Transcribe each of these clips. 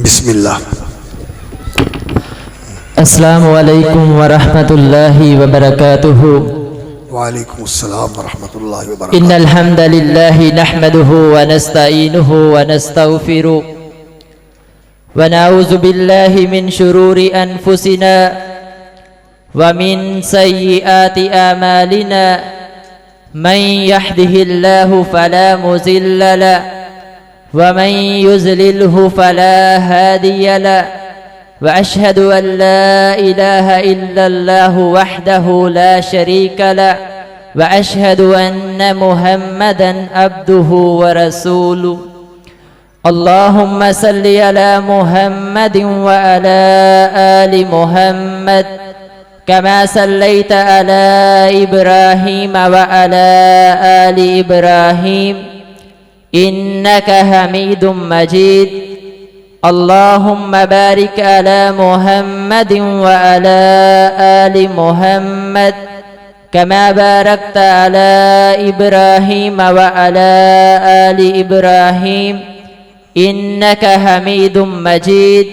بسم اللہ۔ السلام علیکم ورحمۃ اللہ وبرکاتہ۔ وعلیکم السلام ورحمۃ اللہ وبرکاتہ۔ ان الحمد للہ نحمده ونستعینه ونستغفره ونعوذ باللہ من شرور انفسنا ومن سیئات اعمالنا من يهده الله فلا مضل له ومن يضلله فلا هادي له وأشهد أن لا إله إلا الله وحده لا شريك له وأشهد أن محمدا عبده ورسوله اللهم صل على محمد وعلى آل محمد كما صليت على إبراهيم وعلى آل إبراهيم إنك حميد مجيد اللهم بارك على محمد وعلى آل محمد كما باركت على إبراهيم وعلى آل إبراهيم إنك حميد مجيد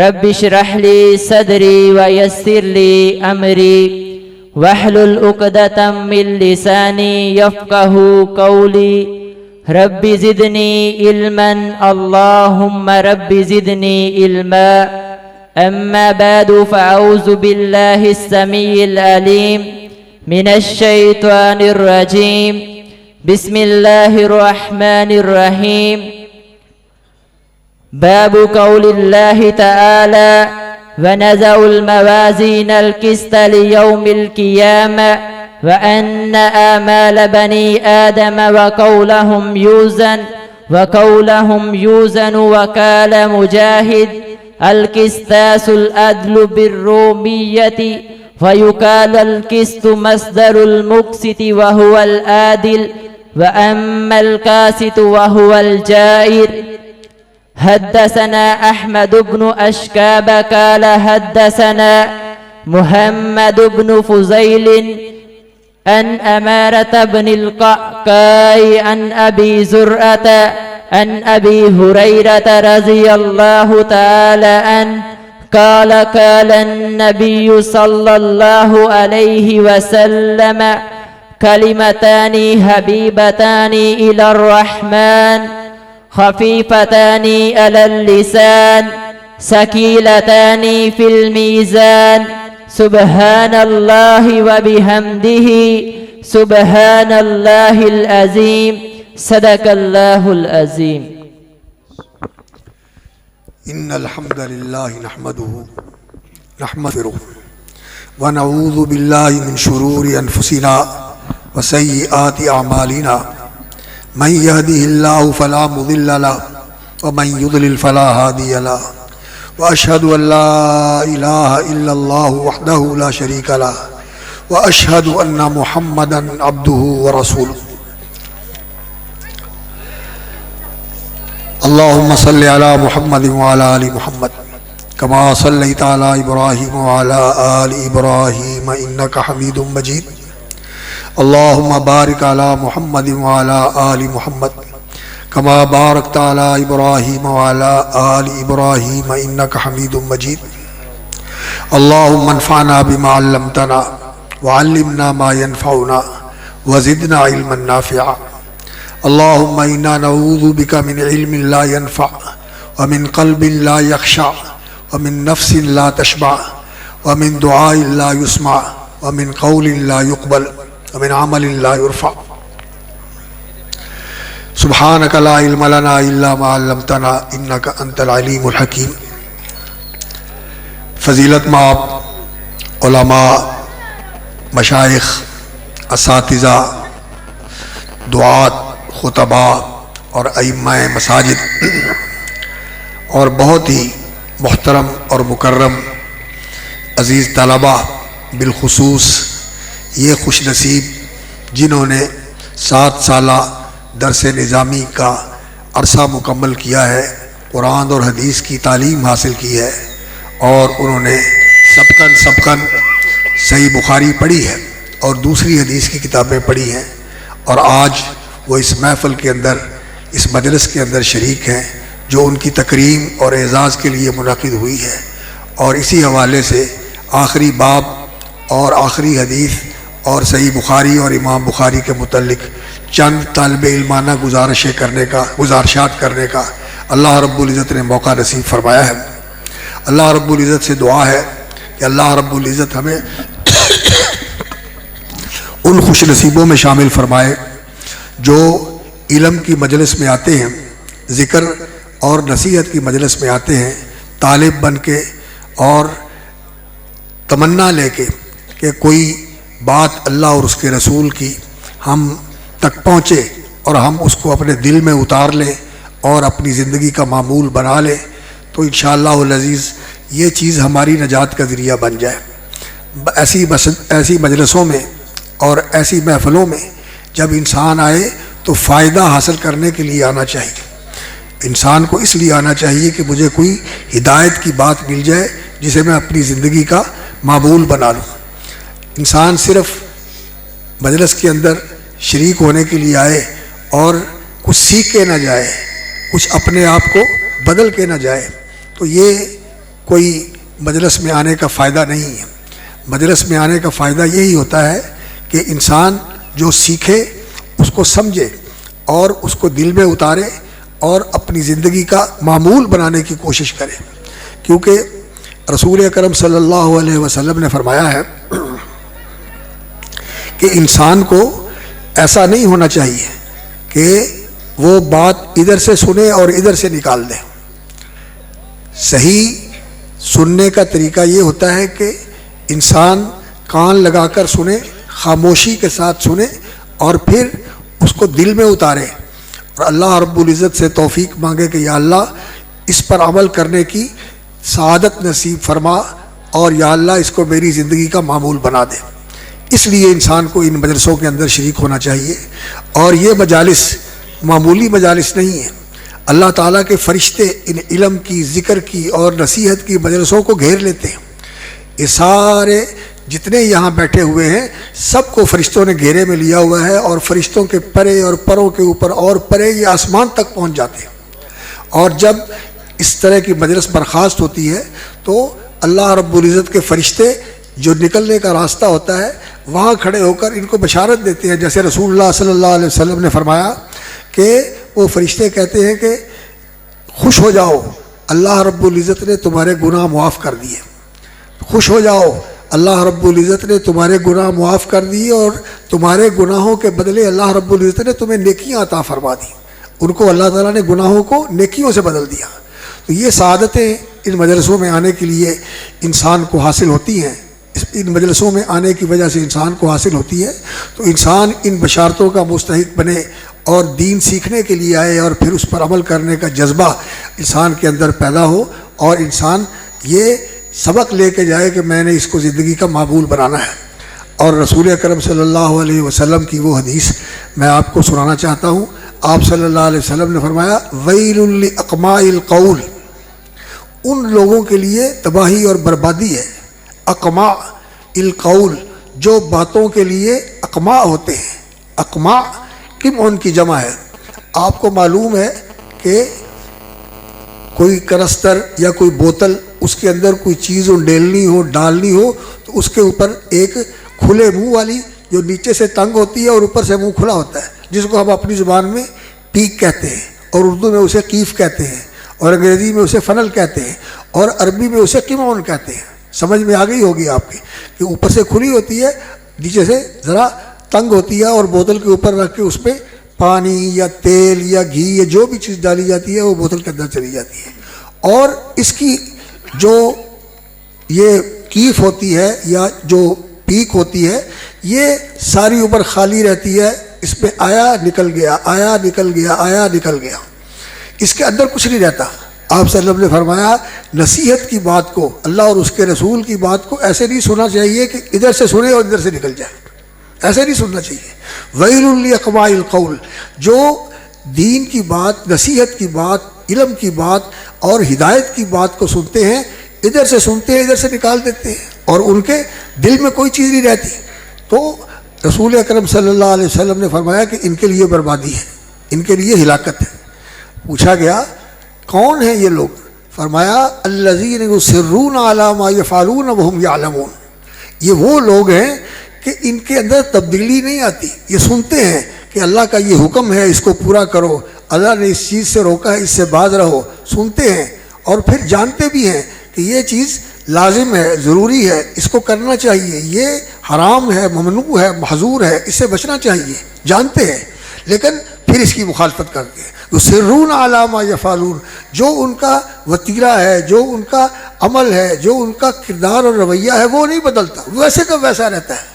رب اشرح لي صدري ويسر لي أمري واحلل عقدة من لساني يفقهوا قولي رب زدني علما اللهم رب زدني علما أما بعد فأعوذ بالله السميع العليم من الشيطان الرجيم بسم الله الرحمن الرحيم باب قول الله تعالى ونضع الموازين القسط ليوم القيامة وأن آمال بني آدم وقولهم يوزن وقال مجاهد القسطاس العدل بالرومية ويقال القسط مصدر المقسط وهو العادل وأما القاسط وهو الجائر حدثنا أحمد بن أشكاب قال حدثنا محمد بن فضيل عن أمارة بن القعقاع عن أبي زرعة عن أبي هريرة رضي الله تعالى عنه قال قال النبي صلى الله عليه وسلم كلمتان حبيبتان إلى الرحمن خفيفتان على اللسان ثقيلتان في الميزان سبحان الله وبحمده سبحان الله العظيم صدق الله العظيم ان الحمد للہ نحمده ونعوذ باللہ من شرور انفسنا وسیئات اعمالنا من يهده الله فلا مضل له ومن يضلل فلا هادي له وأشهد أن لا إله إلا الله وحده لا شريك له وأشهد أن محمدا عبده ورسوله اللهم صل على محمد وعلى آل محمد كما صليت على إبراهيم وعلى آل إبراهيم إنك حميد مجيد اللهم بارك على محمد وعلى آل محمد كما باركت على إبراهيم وعلى آل إبراهيم إنك حميد مجيد اللهم انفعنا بما علمتنا وعلمنا ما ينفعنا وزدنا علما نافعا اللهم إنا نعوذ بك من علم لا ينفع ومن قلب لا يخشع ومن نفس لا تشبع ومن دعاء لا يسمع ومن قول لا يقبل ومن عمل لا يرفع سبحانك لا علم لنا إلا ما علمتنا إنك أنت العليم الحكيم۔ فضیلت مآب علماء، مشائخ، اساتذہ، دعات، خطباء اور ائمہ مساجد اور بہت ہی محترم اور مکرم عزیز طلباء، بالخصوص یہ خوش نصیب جنہوں نے 7 سالہ درس نظامی کا عرصہ مکمل کیا ہے، قرآن اور حدیث کی تعلیم حاصل کی ہے اور انہوں نے سبقاً صحیح بخاری پڑھی ہے اور دوسری حدیث کی کتابیں پڑھی ہیں، اور آج وہ اس محفل کے اندر، اس مجلس کے اندر شریک ہیں، جو ان کی تکریم اور اعزاز کے لیے منعقد ہوئی ہے، اور اسی حوالے سے آخری باب اور آخری حدیث اور صحیح بخاری اور امام بخاری کے متعلق چند طالب علمانہ گزارشات کرنے کا اللہ رب العزت نے موقع نصیب فرمایا ہے۔ اللہ رب العزت سے دعا ہے کہ اللہ رب العزت ہمیں ان خوش نصیبوں میں شامل فرمائے جو علم کی مجلس میں آتے ہیں، ذکر اور نصیحت کی مجلس میں آتے ہیں، طالب بن کے اور تمنا لے کے کہ کوئی بات اللہ اور اس کے رسول کی ہم تک پہنچے اور ہم اس کو اپنے دل میں اتار لیں اور اپنی زندگی کا معمول بنا لیں، تو انشاءاللہ العزیز یہ چیز ہماری نجات کا ذریعہ بن جائے۔ ایسی مجلسوں میں اور ایسی محفلوں میں جب انسان آئے تو فائدہ حاصل کرنے کے لیے آنا چاہیے۔ انسان کو اس لیے آنا چاہیے کہ مجھے کوئی ہدایت کی بات مل جائے جسے میں اپنی زندگی کا معمول بنا لوں۔ انسان صرف مجلس کے اندر شریک ہونے کے لیے آئے اور کچھ سیکھ کے نہ جائے، کچھ اپنے آپ کو بدل کے نہ جائے، تو یہ کوئی مجلس میں آنے کا فائدہ نہیں ہے۔ مجلس میں آنے کا فائدہ یہی ہوتا ہے کہ انسان جو سیکھے اس کو سمجھے اور اس کو دل میں اتارے اور اپنی زندگی کا معمول بنانے کی کوشش کرے، کیونکہ رسول اکرم صلی اللہ علیہ وسلم نے فرمایا ہے کہ انسان کو ایسا نہیں ہونا چاہیے کہ وہ بات ادھر سے سنے اور ادھر سے نکال دے۔ صحیح سننے کا طریقہ یہ ہوتا ہے کہ انسان کان لگا کر سنے، خاموشی کے ساتھ سنے اور پھر اس کو دل میں اتارے اور اللہ رب العزت سے توفیق مانگے کہ یا اللہ اس پر عمل کرنے کی سعادت نصیب فرما اور یا اللہ اس کو میری زندگی کا معمول بنا دے۔ اس لیے انسان کو ان مجلسوں کے اندر شریک ہونا چاہیے، اور یہ مجالس معمولی مجالس نہیں ہیں۔ اللہ تعالیٰ کے فرشتے ان علم کی، ذکر کی اور نصیحت کی مجلسوں کو گھیر لیتے ہیں۔ یہ سارے جتنے یہاں بیٹھے ہوئے ہیں سب کو فرشتوں نے گھیرے میں لیا ہوا ہے، اور فرشتوں کے پرے اور پروں کے اوپر اور پرے یہ آسمان تک پہنچ جاتے ہیں۔ اور جب اس طرح کی مجلس برخاست ہوتی ہے تو اللہ رب العزت کے فرشتے جو نکلنے کا راستہ ہوتا ہے وہاں کھڑے ہو کر ان کو بشارت دیتے ہیں، جیسے رسول اللہ صلی اللہ علیہ وسلم نے فرمایا کہ وہ فرشتے کہتے ہیں کہ خوش ہو جاؤ، اللہ رب العزت نے تمہارے گناہ معاف کر دیے، خوش ہو جاؤ، اللہ رب العزت نے تمہارے گناہ معاف کر دیے اور تمہارے گناہوں کے بدلے اللہ رب العزت نے تمہیں نیکیاں عطا فرما دی۔ ان کو اللہ تعالیٰ نے گناہوں کو نیکیوں سے بدل دیا۔ تو یہ سعادتیں ان مجلسوں میں آنے کے لیے انسان کو حاصل ہوتی ہیں، ان مجلسوں میں آنے کی وجہ سے انسان کو حاصل ہوتی ہے۔ تو انسان ان بشارتوں کا مستحق بنے اور دین سیکھنے کے لیے آئے اور پھر اس پر عمل کرنے کا جذبہ انسان کے اندر پیدا ہو، اور انسان یہ سبق لے کے جائے کہ میں نے اس کو زندگی کا معمول بنانا ہے۔ اور رسول اکرم صلی اللہ علیہ وسلم کی وہ حدیث میں آپ کو سنانا چاہتا ہوں۔ آپ صلی اللہ علیہ وسلم نے فرمایا ویل لاقماء القول، ان لوگوں کے لیے تباہی اور بربادی ہے، اقماء القول جو باتوں کے لیے اقماء ہوتے ہیں۔ اقماء کم ان کی جمع ہے۔ آپ کو معلوم ہے کہ کوئی کرستر یا کوئی بوتل، اس کے اندر کوئی چیز ڈالنی ہو تو اس کے اوپر ایک کھلے منہ والی جو نیچے سے تنگ ہوتی ہے اور اوپر سے منہ کھلا ہوتا ہے، جس کو ہم اپنی زبان میں پیک کہتے ہیں، اور اردو میں اسے قیف کہتے ہیں، اور انگریزی میں اسے فنل کہتے ہیں، اور عربی میں اسے قمعون کہتے ہیں۔ سمجھ میں آ گئی ہوگی آپ کی کہ اوپر سے کھلی ہوتی ہے، نیچے سے ذرا تنگ ہوتی ہے، اور بوتل کے اوپر رکھ کے اس پہ پانی یا تیل یا گھی یا جو بھی چیز ڈالی جاتی ہے وہ بوتل کے اندر چلی جاتی ہے۔ اور اس کی جو یہ کیف ہوتی ہے یا جو پیک ہوتی ہے یہ ساری اوپر خالی رہتی ہے، اس پہ آیا نکل گیا، آیا نکل گیا، آیا نکل گیا، اس کے اندر کچھ نہیں رہتا۔ آپ صلی اللہ علیہ وسلم نے فرمایا نصیحت کی بات کو، اللہ اور اس کے رسول کی بات کو ایسے نہیں سننا چاہیے کہ ادھر سے سنے اور ادھر سے نکل جائے، ایسے نہیں سننا چاہیے۔ ویل لاقماء القول، جو دین کی بات، نصیحت کی بات، علم کی بات اور ہدایت کی بات کو سنتے ہیں، ادھر سے سنتے ہیں ادھر سے نکال دیتے ہیں اور ان کے دل میں کوئی چیز نہیں رہتی۔ تو رسول اکرم صلی اللہ علیہ وسلم نے فرمایا کہ ان کے لیے بربادی ہے، ان کے لیے ہلاکت ہے۔ پوچھا گیا کون ہیں یہ لوگ؟ فرمایا الذین یصرون علی ما یفعلون وهم یعلمون، یہ وہ لوگ ہیں کہ ان کے اندر تبدیلی نہیں آتی، یہ سنتے ہیں کہ اللہ کا یہ حکم ہے اس کو پورا کرو، اللہ نے اس چیز سے روکا ہے اس سے باز رہو، سنتے ہیں اور پھر جانتے بھی ہیں کہ یہ چیز لازم ہے، ضروری ہے، اس کو کرنا چاہیے، یہ حرام ہے، ممنوع ہے، محظور ہے، اس سے بچنا چاہیے، جانتے ہیں لیکن پھر اس کی مخالفت کرتے ہیں۔ یصرون علی ما یفعلون، جو ان کا وتیرہ ہے، جو ان کا عمل ہے، جو ان کا کردار اور رویہ ہے وہ نہیں بدلتا، ویسے کا ویسا رہتا ہے۔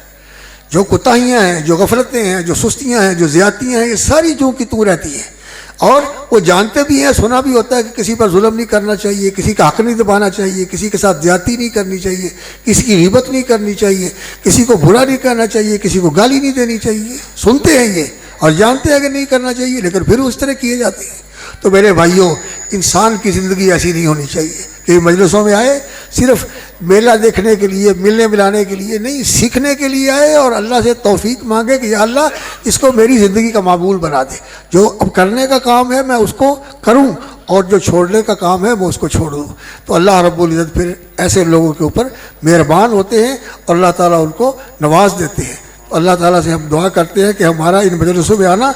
جو کوتاہیاں ہیں، جو غفلتیں ہیں، جو سستیاں ہیں، جو زیادتیاں ہیں، یہ ساری جو کی تو رہتی ہیں، اور وہ جانتے بھی ہیں، سنا بھی ہوتا ہے کہ کسی پر ظلم نہیں کرنا چاہیے، کسی کا حق نہیں دبانا چاہیے، کسی کے ساتھ زیادتی نہیں کرنی چاہیے، کسی کی غیبت نہیں کرنی چاہیے، کسی کو برا نہیں کرنا چاہیے، کسی کو گالی نہیں دینی چاہیے، سنتے ہیں یہ اور جانتے ہیں کہ نہیں کرنا چاہیے لیکن پھر اس طرح کیے جاتے ہیں۔ تو میرے بھائیوں، انسان کی زندگی ایسی نہیں ہونی چاہیے کہ مجلسوں میں آئے صرف میلہ دیکھنے کے لیے، ملنے ملانے کے لیے نہیں، سیکھنے کے لیے آئے اور اللہ سے توفیق مانگے کہ یا اللہ اس کو میری زندگی کا معمول بنا دے، جو اب کرنے کا کام ہے میں اس کو کروں اور جو چھوڑنے کا کام ہے وہ اس کو چھوڑ دوں۔ تو اللہ رب العزت پھر ایسے لوگوں کے اوپر مہربان ہوتے ہیں اور اللہ تعالیٰ ان کو نواز دیتے ہیں۔ اللہ تعالیٰ سے ہم دعا کرتے ہیں کہ ہمارا ان مجلسوں میں آنا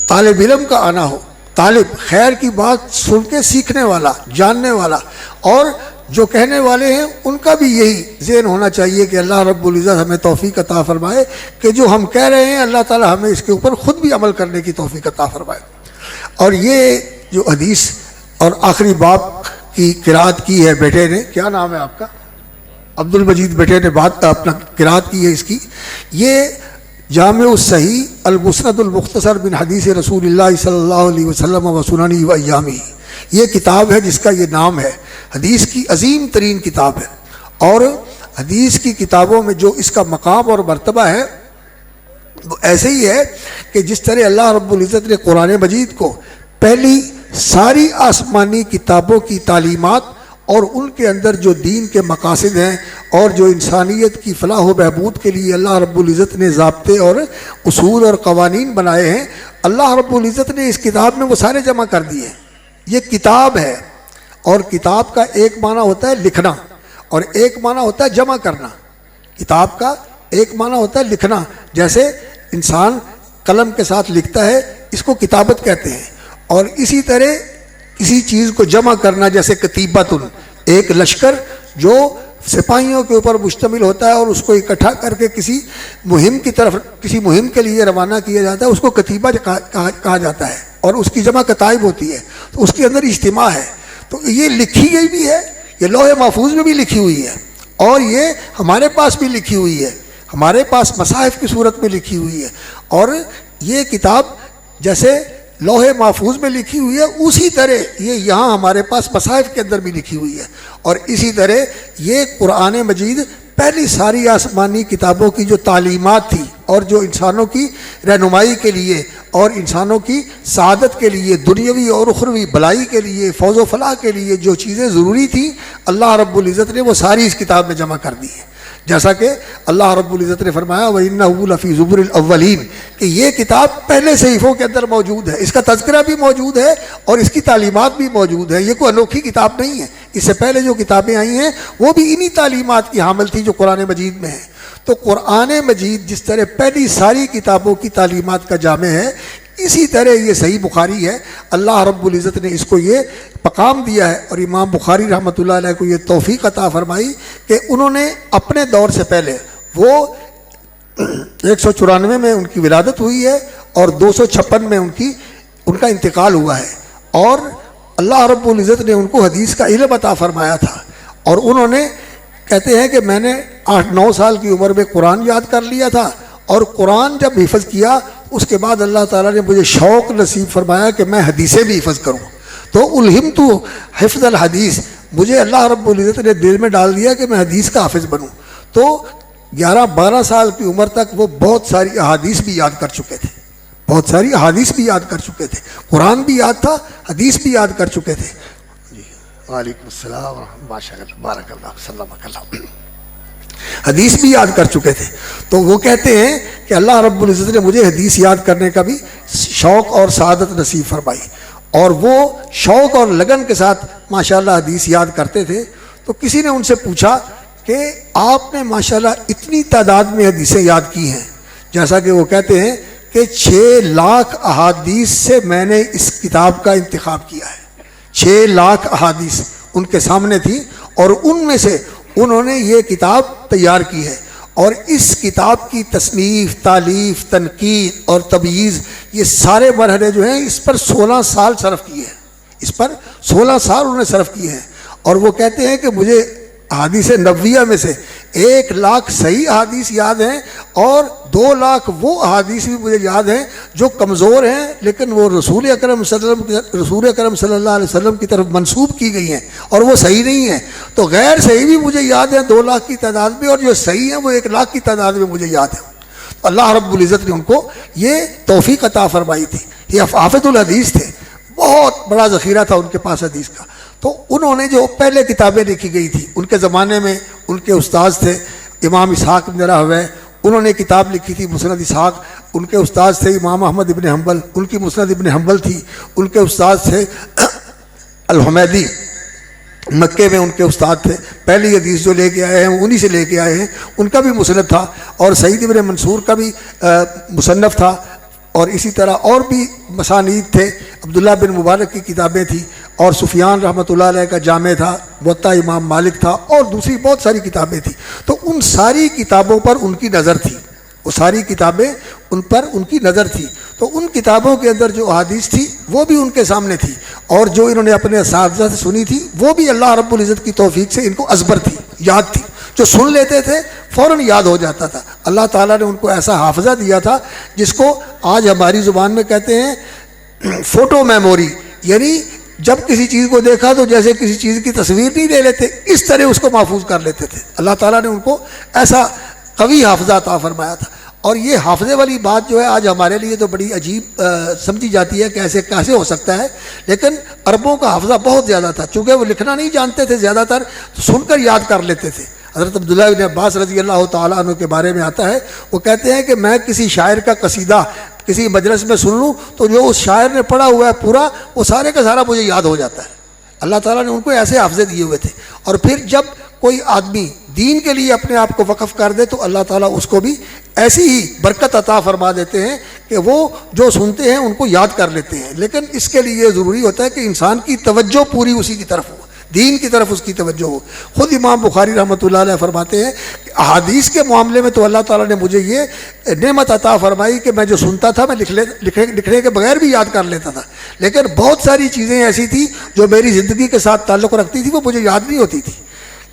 طالب علم کا آنا ہو، طالب خیر کی بات سن کے سیکھنے والا، جاننے والا، اور جو کہنے والے ہیں ان کا بھی یہی ذہن ہونا چاہیے کہ اللہ رب العزت ہمیں توفیق عطا فرمائے کہ جو ہم کہہ رہے ہیں اللہ تعالیٰ ہمیں اس کے اوپر خود بھی عمل کرنے کی توفیق عطا فرمائے۔ اور یہ جو حدیث اور آخری باب کی قرأت کی ہے بیٹے نے، کیا نام ہے آپ کا؟ عبد المجید بیٹے نے بات اپنا قرأت کی ہے اس کی، یہ جامع الصحیح المسند المختصر من حدیث رسول اللہ صلی اللہ علیہ وسلم و سننہ و ایامہ، یہ کتاب ہے جس کا یہ نام ہے، حدیث کی عظیم ترین کتاب ہے۔ اور حدیث کی کتابوں میں جو اس کا مقام اور مرتبہ ہے وہ ایسے ہی ہے کہ جس طرح اللہ رب العزت نے قرآن مجید کو پہلی ساری آسمانی کتابوں کی تعلیمات اور ان کے اندر جو دین کے مقاصد ہیں اور جو انسانیت کی فلاح و بہبود کے لیے اللہ رب العزت نے ضابطے اور اصول اور قوانین بنائے ہیں، اللہ رب العزت نے اس کتاب میں وہ سارے جمع کر دیے۔ یہ کتاب ہے، اور کتاب کا ایک معنی ہوتا ہے لکھنا اور ایک معنی ہوتا ہے جمع کرنا۔ کتاب کا ایک معنی ہوتا ہے لکھنا، جیسے انسان قلم کے ساتھ لکھتا ہے، اس کو کتابت کہتے ہیں، اور اسی طرح کسی چیز کو جمع کرنا جیسے کتیبۃ، ایک لشکر جو سپاہیوں کے اوپر مشتمل ہوتا ہے اور اس کو اکٹھا کر کے کسی مہم کی طرف، کسی مہم کے لیے روانہ کیا جاتا ہے، اس کو کتیبہ کہا جاتا ہے، اور اس کی جمع کتائب ہوتی ہے، تو اس کے اندر اجتماع ہے۔ تو یہ لکھی گئی بھی ہے، یہ لوح محفوظ میں بھی لکھی ہوئی ہے، اور یہ ہمارے پاس بھی لکھی ہوئی ہے، ہمارے پاس مصاحف کی صورت میں لکھی ہوئی ہے، اور یہ کتاب جیسے لوح محفوظ میں لکھی ہوئی ہے اسی طرح یہ یہاں ہمارے پاس مصاحف کے اندر بھی لکھی ہوئی ہے، اور اسی طرح یہ قرآن مجید پہلی ساری آسمانی کتابوں کی جو تعلیمات تھی اور جو انسانوں کی رہنمائی کے لیے اور انسانوں کی سعادت کے لیے، دنیاوی اور اخروی بھلائی کے لیے، فوز و فلاح کے لیے جو چیزیں ضروری تھیں، اللہ رب العزت نے وہ ساری اس کتاب میں جمع کر دی ہیں۔ جیسا کہ اللہ رب العزت نے فرمایا وَإِنَّهُ لَفِي زُبُرِ الْأَوَّلِينَ کہ یہ کتاب پہلے صحیفوں کے اندر موجود ہے، اس کا تذکرہ بھی موجود ہے اور اس کی تعلیمات بھی موجود ہے، یہ کوئی انوکھی کتاب نہیں ہے۔ اس سے پہلے جو کتابیں آئی ہیں وہ بھی انہی تعلیمات کی حامل تھی جو قرآن مجید میں ہیں۔ تو قرآن مجید جس طرح پہلی ساری کتابوں کی تعلیمات کا جامع ہے، اسی طرح یہ صحیح بخاری ہے، اللہ رب العزت نے اس کو یہ مقام دیا ہے، اور امام بخاری رحمۃ اللہ علیہ کو یہ توفیق عطا فرمائی کہ انہوں نے اپنے دور سے پہلے، وہ 194 میں ان کی ولادت ہوئی ہے اور 256 میں ان کا انتقال ہوا ہے، اور اللہ رب العزت نے ان کو حدیث کا علم عطا فرمایا تھا، اور انہوں نے کہتے ہیں کہ میں نے 8-9 سال کی عمر میں قرآن یاد کر لیا تھا، اور قرآن جب حفظ کیا اس کے بعد اللہ تعالیٰ نے مجھے شوق نصیب فرمایا کہ میں حدیثیں بھی حفظ کروں، تو الہمت حفظ الحدیث، مجھے اللہ رب العزت نے دل میں ڈال دیا کہ میں حدیث کا حافظ بنوں۔ تو 11-12 سال کی عمر تک وہ بہت ساری احادیث بھی یاد کر چکے تھے، بہت ساری احادیث بھی یاد کر چکے تھے، قرآن بھی یاد تھا، حدیث بھی یاد کر چکے تھے۔ جی وعلیکم السلام ماشاء اللہ بارک اللہ سلام اللہ، حدیث بھی یاد کر چکے تھے۔ تو وہ کہتے ہیں کہ اللہ رب العزت نے مجھے حدیث یاد کرنے کا بھی شوق اور سعادت نصیب فرمائی، اور وہ شوق اور لگن کے ساتھ ماشاءاللہ حدیث یاد کرتے تھے. تو کسی نے ان سے پوچھا کہ آپ نے ماشاءاللہ اتنی تعداد میں حدیثیں یاد کی ہیں, جیسا کہ وہ کہتے ہیں کہ 6 لاکھ احادیث سے میں نے اس کتاب کا انتخاب کیا ہے. 6 لاکھ احادیث ان کے سامنے تھی اور ان میں سے انہوں نے یہ کتاب تیار کی ہے. اور اس کتاب کی تصنیف, تالیف, تنقید اور تبییض, یہ سارے مرحلے جو ہیں اس پر 16 سال صرف کیے ہیں. اس پر 16 سال انہوں نے صرف کیے ہیں. اور وہ کہتے ہیں کہ مجھے احادیث نبویہ میں سے 1 لاکھ صحیح احادیث یاد ہیں اور 2 لاکھ وہ احادیث بھی مجھے یاد ہیں جو کمزور ہیں لیکن وہ رسول اکرم صلی اللہ علیہ وسلم کی طرف منسوب کی گئی ہیں اور وہ صحیح نہیں ہیں. تو غیر صحیح بھی مجھے یاد ہیں 2 لاکھ کی تعداد میں, اور جو صحیح ہیں وہ 1 لاکھ کی تعداد میں مجھے یاد ہیں. اللہ رب العزت نے ان کو یہ توفیق عطا فرمائی تھی. یہ حافظ الحدیث تھے, بہت بڑا ذخیرہ تھا ان کے پاس حدیث کا. تو انہوں نے جو پہلے کتابیں لکھی گئی تھی ان کے زمانے میں ان کے استاذ تھے امام اسحاق بن راہویہ, انہوں نے کتاب لکھی تھی مسند اسحاق. ان کے استاذ تھے امام احمد ابن حنبل, ان کی مسند ابن حنبل تھی. ان کے استاذ تھے الحمیدی, مکے میں ان کے استاد تھے. پہلی حدیث جو لے کے آئے ہیں انہی سے لے کے آئے ہیں, ان کا بھی مسند تھا. اور سعید ابن منصور کا بھی مصنف تھا. اور اسی طرح اور بھی مسانید تھے. عبداللہ بن مبارک کی کتابیں تھیں, اور سفیان رحمۃ اللہ علیہ کا جامع تھا, موطا امام مالک تھا, اور دوسری بہت ساری کتابیں تھیں. تو ان ساری کتابوں پر ان کی نظر تھی, وہ ساری کتابیں ان پر ان کی نظر تھی. تو ان کتابوں کے اندر جو احادیث تھی وہ بھی ان کے سامنے تھی, اور جو انہوں نے اپنے اساتذہ سے سنی تھی وہ بھی اللہ رب العزت کی توفیق سے ان کو ازبر تھی, یاد تھی. جو سن لیتے تھے فوراً یاد ہو جاتا تھا. اللہ تعالیٰ نے ان کو ایسا حافظہ دیا تھا جس کو آج ہماری زبان میں کہتے ہیں فوٹو میموری. یعنی جب کسی چیز کو دیکھا تو جیسے کسی چیز کی تصویر نہیں لے لیتے, اس طرح اس کو محفوظ کر لیتے تھے. اللہ تعالیٰ نے ان کو ایسا قوی حافظہ عطا فرمایا تھا. اور یہ حافظے والی بات جو ہے آج ہمارے لیے تو بڑی عجیب سمجھی جاتی ہے کہ ایسے کیسے ہو سکتا ہے, لیکن عربوں کا حافظہ بہت زیادہ تھا. چونکہ وہ لکھنا نہیں جانتے تھے زیادہ تر, تو سن کر یاد کر لیتے تھے. حضرت عبداللہ بن عباس رضی اللہ تعالیٰ عنہ کے بارے میں آتا ہے, وہ کہتے ہیں کہ میں کسی شاعر کا قصیدہ کسی مجلس میں سن لوں تو جو اس شاعر نے پڑھا ہوا ہے پورا, وہ سارے کا سارا مجھے یاد ہو جاتا ہے. اللہ تعالیٰ نے ان کو ایسے حافظے دیے ہوئے تھے. اور پھر جب کوئی آدمی دین کے لیے اپنے آپ کو وقف کر دے تو اللہ تعالیٰ اس کو بھی ایسی ہی برکت عطا فرما دیتے ہیں کہ وہ جو سنتے ہیں ان کو یاد کر لیتے ہیں. لیکن اس کے لیے ضروری ہوتا ہے کہ انسان کی توجہ پوری اسی کی طرف ہو, دین کی طرف اس کی توجہ ہو. خود امام بخاری رحمۃ اللہ علیہ فرماتے ہیں کہ احادیث کے معاملے میں تو اللہ تعالیٰ نے مجھے یہ نعمت عطا فرمائی کہ میں جو سنتا تھا میں لکھنے کے بغیر بھی یاد کر لیتا تھا. لیکن بہت ساری چیزیں ایسی تھیں جو میری زندگی کے ساتھ تعلق رکھتی تھی, وہ مجھے یاد نہیں ہوتی تھی.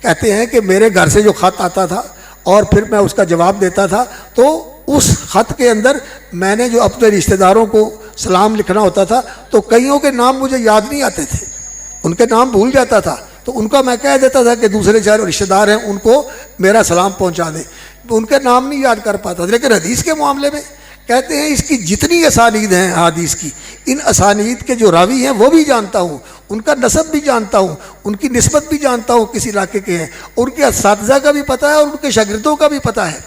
کہتے ہیں کہ میرے گھر سے جو خط آتا تھا اور پھر میں اس کا جواب دیتا تھا, تو اس خط کے اندر میں نے جو اپنے رشتہ داروں کو سلام لکھنا ہوتا تھا تو کئیوں کے نام مجھے یاد نہیں آتے تھے, ان کے نام بھول جاتا تھا. تو ان کا میں کہہ دیتا تھا کہ دوسرے چاروں رشتہ دار ہیں ان کو میرا سلام پہنچا دیں, ان کے نام نہیں یاد کر پاتا. لیکن حدیث کے معاملے میں کہتے ہیں اس کی جتنی اسانید ہیں حدیث کی, ان اسانید کے جو راوی ہیں وہ بھی جانتا ہوں, ان کا نسب بھی جانتا ہوں, ان کی نسبت بھی جانتا ہوں کس علاقے کے ہیں, ان کے اساتذہ کا بھی پتہ ہے اور ان کے شاگردوں کا بھی پتہ ہے.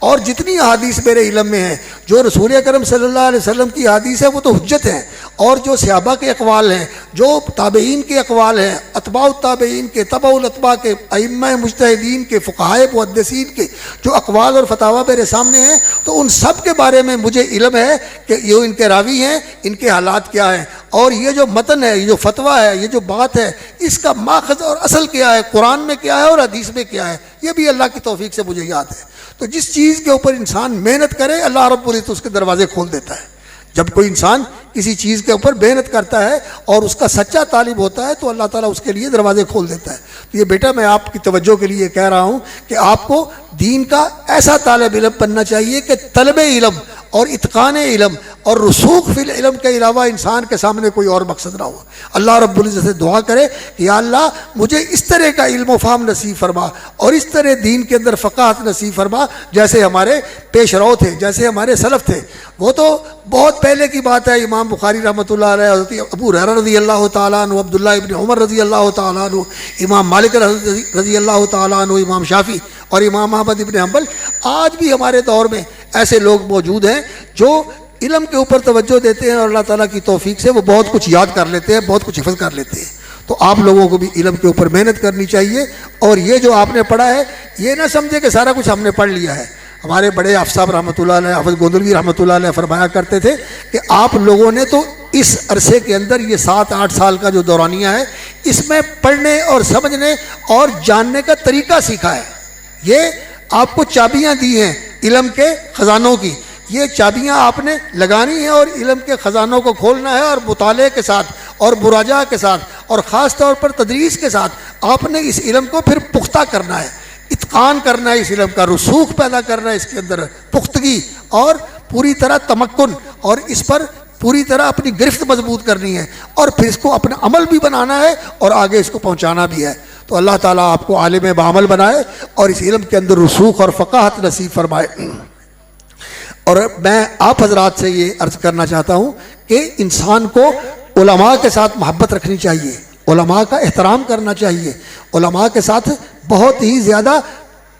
اور جتنی احادیث میرے علم میں ہیں, جو رسول اکرم صلی اللہ علیہ وسلم کی احادیث ہے وہ تو حجت ہیں, اور جو صحابہ کے اقوال ہیں, جو تابعین کے اقوال ہیں, اتباع التابعین کے, تبع الاتباع کے, ائمہ مجتہدین کے, فقہائے محدثین کے جو اقوال اور فتاوی میرے سامنے ہیں, تو ان سب کے بارے میں مجھے علم ہے کہ یہ ان کے راوی ہیں, ان کے حالات کیا ہیں, اور یہ جو متن ہے, یہ جو فتویٰ ہے, یہ جو بات ہے, اس کا ماخذ اور اصل کیا ہے, قرآن میں کیا ہے اور حدیث میں کیا ہے, یہ بھی اللہ کی توفیق سے مجھے یاد ہے. تو جس چیز کے اوپر انسان محنت کرے اللہ رب العزت اس کے دروازے کھول دیتا ہے. جب کوئی انسان کسی چیز کے اوپر محنت کرتا ہے اور اس کا سچا طالب ہوتا ہے تو اللہ تعالیٰ اس کے لیے دروازے کھول دیتا ہے. تو یہ بیٹا میں آپ کی توجہ کے لیے کہہ رہا ہوں کہ آپ کو دین کا ایسا طالب علم بننا چاہیے کہ طلب علم اور اتقان علم اور رسوخ فی العلم کے علاوہ انسان کے سامنے کوئی اور مقصد نہ ہو. اللہ رب العزت سے دعا کرے کہ یا اللہ مجھے اس طرح کا علم و فہم نصیب فرما اور اس طرح دین کے اندر فقاہت نصیب فرما جیسے ہمارے پیش رو تھے, جیسے ہمارے سلف تھے. وہ تو بہت پہلے کی بات ہے. امام بخاری رحمۃ اللہ علیہ, حضرت ابو ہریرہ رضی اللہ تعالیٰ عنہ, عبداللہ ابن عمر رضی اللہ تعالیٰ عنہ, امام مالک رضی اللہ تعالیٰ عنہ, امام شافعی اور امام احمد ابن حنبل. آج بھی ہمارے دور میں ایسے لوگ موجود ہیں جو علم کے اوپر توجہ دیتے ہیں اور اللہ تعالیٰ کی توفیق سے وہ بہت کچھ یاد کر لیتے ہیں، بہت کچھ حفظ کر لیتے ہیں۔ تو آپ لوگوں کو بھی علم کے اوپر محنت کرنی چاہیے، اور یہ جو آپ نے پڑھا ہے یہ نہ سمجھے کہ سارا کچھ ہم نے پڑھ لیا ہے۔ ہمارے بڑے حافظ صاحب رحمۃ اللہ علیہ، حافظ گوندلوی رحمۃ اللہ علیہ فرمایا کرتے تھے کہ آپ لوگوں نے تو اس عرصے کے اندر یہ 7-8 سال کا جو دورانیہ ہے اس میں پڑھنے اور سمجھنے اور جاننے کا طریقہ سیکھا ہے۔ یہ آپ کو چابیاں دی ہیں علم کے خزانوں کی، یہ چابیاں آپ نے لگانی ہیں اور علم کے خزانوں کو کھولنا ہے، اور مطالعے کے ساتھ اور مراجعہ کے ساتھ اور خاص طور پر تدریس کے ساتھ آپ نے اس علم کو پھر پختہ کرنا ہے، اتقان کرنا ہے، اس علم کا رسوخ پیدا کرنا ہے، اس کے اندر پختگی اور پوری طرح تمکن، اور اس پر پوری طرح اپنی گرفت مضبوط کرنی ہے، اور پھر اس کو اپنا عمل بھی بنانا ہے اور آگے اس کو پہنچانا بھی ہے۔ تو اللہ تعالیٰ آپ کو عالم بعمل بنائے اور اس علم کے اندر رسوخ اور فقاہت نصیب فرمائے۔ اور میں آپ حضرات سے یہ عرض کرنا چاہتا ہوں کہ انسان کو علماء کے ساتھ محبت رکھنی چاہیے، علماء کا احترام کرنا چاہیے، علماء کے ساتھ بہت ہی زیادہ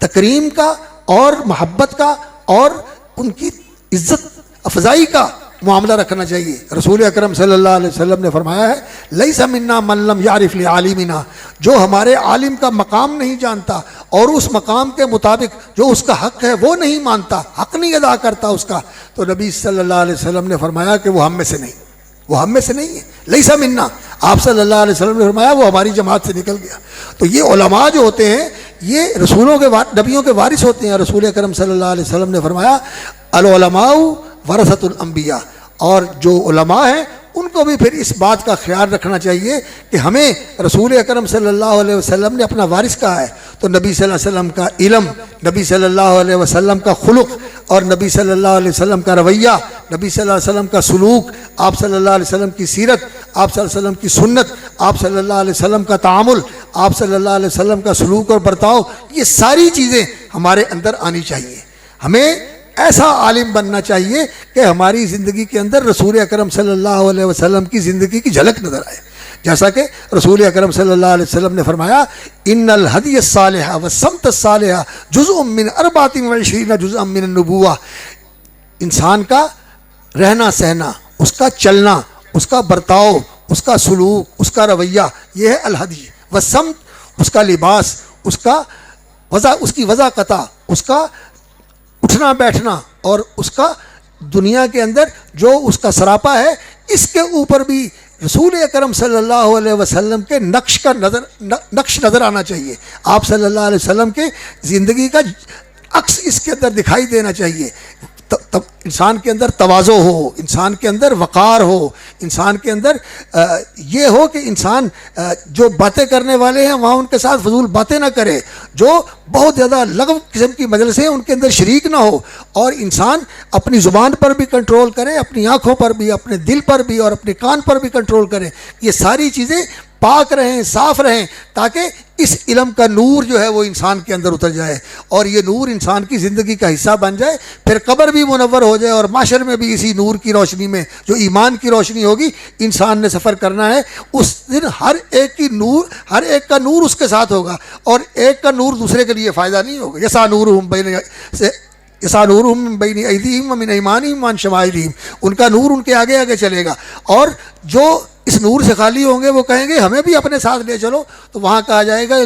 تکریم کا اور محبت کا اور ان کی عزت افزائی کا معاملہ رکھنا چاہیے۔ رسول اکرم صلی اللہ علیہ وسلم نے فرمایا ہے لیس منا من لم یعرف لعالمنا، جو ہمارے عالم کا مقام نہیں جانتا اور اس مقام کے مطابق جو اس کا حق ہے وہ نہیں مانتا، حق نہیں ادا کرتا اس کا، تو نبی صلی اللہ علیہ وسلم نے فرمایا کہ وہ ہم میں سے نہیں، وہ ہم میں سے نہیں ہے، لیس منا۔ آپ صلی اللہ علیہ وسلم نے فرمایا وہ ہماری جماعت سے نکل گیا۔ تو یہ علماء جو ہوتے ہیں یہ رسولوں کے نبیوں کے وارث ہوتے ہیں۔ رسول اکرم صلی اللہ علیہ وسلم نے فرمایا العلماء ورثۃ الانبیاء، اور جو علماء ہیں ان کو بھی پھر اس بات کا خیال رکھنا چاہیے کہ ہمیں رسول اکرم صلی اللہ علیہ وسلم نے اپنا وارث کہا ہے، تو نبی صلی اللہ علیہ وسلم کا علم، نبی صلی اللہ علیہ وسلم کا خلق اور نبی صلی اللہ علیہ وسلم کا رویہ، نبی صلی اللہ علیہ وسلم کا سلوک، آپ صلی اللہ علیہ وسلم کی سیرت، آپ صلی اللہ علیہ وسلم کی سنت، آپ صلی اللہ علیہ وسلم کا تعامل، آپ صلی اللہ علیہ وسلم کا سلوک اور برتاؤ، یہ ساری چیزیں ہمارے اندر آنی چاہیے۔ ہمیں ایسا عالم بننا چاہیے کہ ہماری زندگی کے اندر رسول اکرم صلی اللہ علیہ وسلم کی زندگی کی جھلک نظر آئے، جیسا کہ رسول اکرم صلی اللہ علیہ وسلم نے فرمایا ان الہدی الصالحہ والسمت الصالحہ جزء من 24 جزءا من النبوہ، انسان کا رہنا سہنا، اس کا چلنا، اس کا برتاؤ، اس کا سلوک، اس کا رویہ، یہ ہے الہدی، والسمت اس کا لباس، اس کا اس کی وضاقتہ، اس کا اٹھنا بیٹھنا، اور اس کا دنیا کے اندر جو اس کا سراپا ہے، اس کے اوپر بھی رسول اکرم صلی اللہ علیہ وسلم کے نقش نظر آنا چاہیے۔ آپ صلی اللہ علیہ وسلم کے زندگی کا عکس اس کے اندر دکھائی دینا چاہیے۔ انسان کے اندر تواضع ہو، انسان کے اندر وقار ہو، انسان کے اندر یہ ہو کہ انسان جو باتیں کرنے والے ہیں وہاں ان کے ساتھ فضول باتیں نہ کرے، جو بہت زیادہ لغو قسم کی مجلسیں ہیں ان کے اندر شریک نہ ہو، اور انسان اپنی زبان پر بھی کنٹرول کرے، اپنی آنکھوں پر بھی، اپنے دل پر بھی اور اپنے کان پر بھی کنٹرول کرے۔ یہ ساری چیزیں پاک رہیں، صاف رہیں، تاکہ اس علم کا نور جو ہے وہ انسان کے اندر اتر جائے اور یہ نور انسان کی زندگی کا حصہ بن جائے، پھر قبر بھی منور ہو جائے اور معاشر میں بھی اسی نور کی روشنی میں جو ایمان کی روشنی ہوگی انسان نے سفر کرنا ہے۔ اس دن ہر ایک کا نور اس کے ساتھ ہوگا، اور ایک کا نور دوسرے کے لیے فائدہ نہیں ہوگا۔ یسعی نورہم من بین ایدیہم ومن ایمانہم وعن شمائلہم، ان کا نور ان کے آگے آگے چلے گا، اور جو اس نور سے خالی ہوں گے وہ کہیں گے ہمیں بھی اپنے ساتھ لے چلو، تو وہاں کہا جائے گا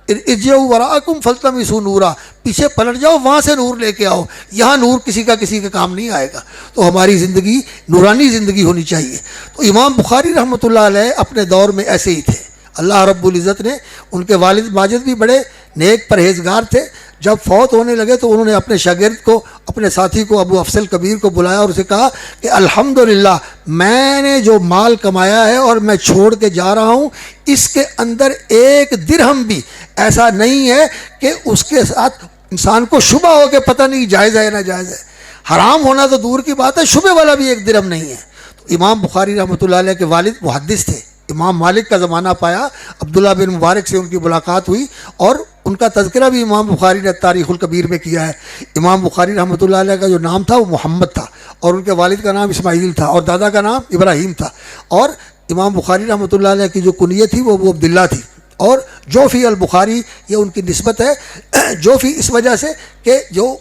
ارجعوا وراءکم فالتمسوا نورا، پیچھے پلٹ جاؤ وہاں سے نور لے کے آؤ، یہاں نور کسی کا کام نہیں آئے گا۔ تو ہماری زندگی نورانی زندگی ہونی چاہیے۔ تو امام بخاری رحمۃ اللہ علیہ اپنے دور میں ایسے ہی تھے۔ اللہ رب العزت نے ان کے والد ماجد بھی بڑے نیک پرہیزگار تھے۔ جب فوت ہونے لگے تو انہوں نے اپنے شاگرد کو، اپنے ساتھی کو، ابو افضل کبیر کو بلایا اور اسے کہا کہ الحمدللہ میں نے جو مال کمایا ہے اور میں چھوڑ کے جا رہا ہوں، اس کے اندر ایک درہم بھی ایسا نہیں ہے کہ اس کے ساتھ انسان کو شبہ ہو کہ پتہ نہیں جائز ہے یا ناجائز ہے۔ حرام ہونا تو دور کی بات ہے، شبہ والا بھی ایک درہم نہیں ہے۔ تو امام بخاری رحمۃ اللہ علیہ کے والد محدث تھے، امام مالک کا زمانہ پایا، عبداللہ بن مبارک سے ان کی ملاقات ہوئی اور ان کا تذکرہ بھی امام بخاری نے تاریخ الکبیر میں کیا ہے۔ امام بخاری رحمۃ اللہ علیہ کا جو نام تھا وہ محمد تھا، اور ان کے والد کا نام اسماعیل تھا، اور دادا کا نام ابراہیم تھا، اور امام بخاری رحمۃ اللہ علیہ کی جو کنیت تھی وہ ابو عبداللہ تھی، اور جوفی البخاری یہ ان کی نسبت ہے۔ جوفی اس وجہ سے کہ جو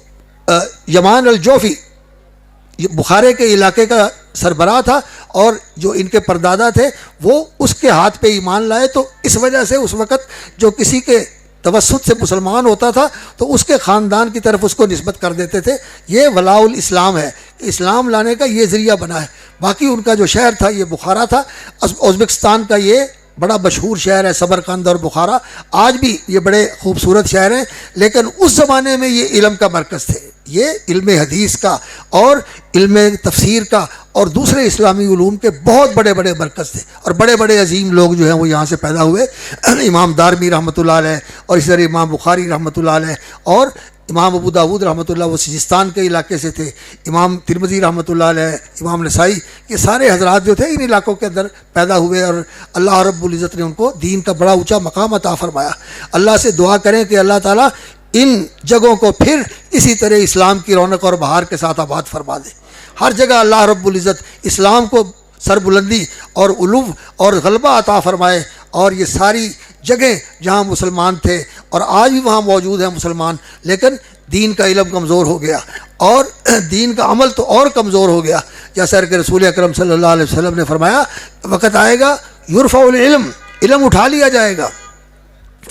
یمان الجوفی، یہ بخارے کے علاقے کا سربراہ تھا اور جو ان کے پردادا تھے وہ اس کے ہاتھ پہ ایمان لائے، تو اس وجہ سے اس وقت جو کسی کے توسط سے مسلمان ہوتا تھا تو اس کے خاندان کی طرف اس کو نسبت کر دیتے تھے۔ یہ ولاء الاسلام ہے، اسلام لانے کا یہ ذریعہ بنا ہے۔ باقی ان کا جو شہر تھا یہ بخارا تھا، ازبکستان کا یہ بڑا مشہور شہر ہے سمرقند اور بخارا، آج بھی یہ بڑے خوبصورت شہر ہیں، لیکن اس زمانے میں یہ علم کا مرکز تھے، یہ علم حدیث کا اور علم تفسیر کا اور دوسرے اسلامی علوم کے بہت بڑے بڑے مرکز تھے، اور بڑے بڑے عظیم لوگ جو ہیں وہ یہاں سے پیدا ہوئے۔ امام دارمی رحمۃ اللہ علیہ، اور اسی طرح امام بخاری رحمۃ اللہ علیہ، اور امام ابو داود رحمۃ اللہ وہ سجستان کے علاقے سے تھے، امام ترمذی رحمۃ اللہ علیہ، امام نسائی، یہ سارے حضرات جو تھے ان علاقوں کے اندر پیدا ہوئے، اور اللہ رب العزت نے ان کو دین کا بڑا اونچا مقام عطا فرمایا۔ اللہ سے دعا کریں کہ اللہ تعالیٰ ان جگہوں کو پھر اسی طرح اسلام کی رونق اور بہار کے ساتھ آباد فرما دے۔ ہر جگہ اللہ رب العزت اسلام کو سربلندی اور علو اور غلبہ عطا فرمائے، اور یہ ساری جگہیں جہاں مسلمان تھے اور آج بھی وہاں موجود ہیں مسلمان، لیکن دین کا علم کمزور ہو گیا اور دین کا عمل تو اور کمزور ہو گیا، جیسا کہ رسول اکرم صلی اللہ علیہ وسلم نے فرمایا وقت آئے گا یرفع العلم، علم اٹھا لیا جائے گا،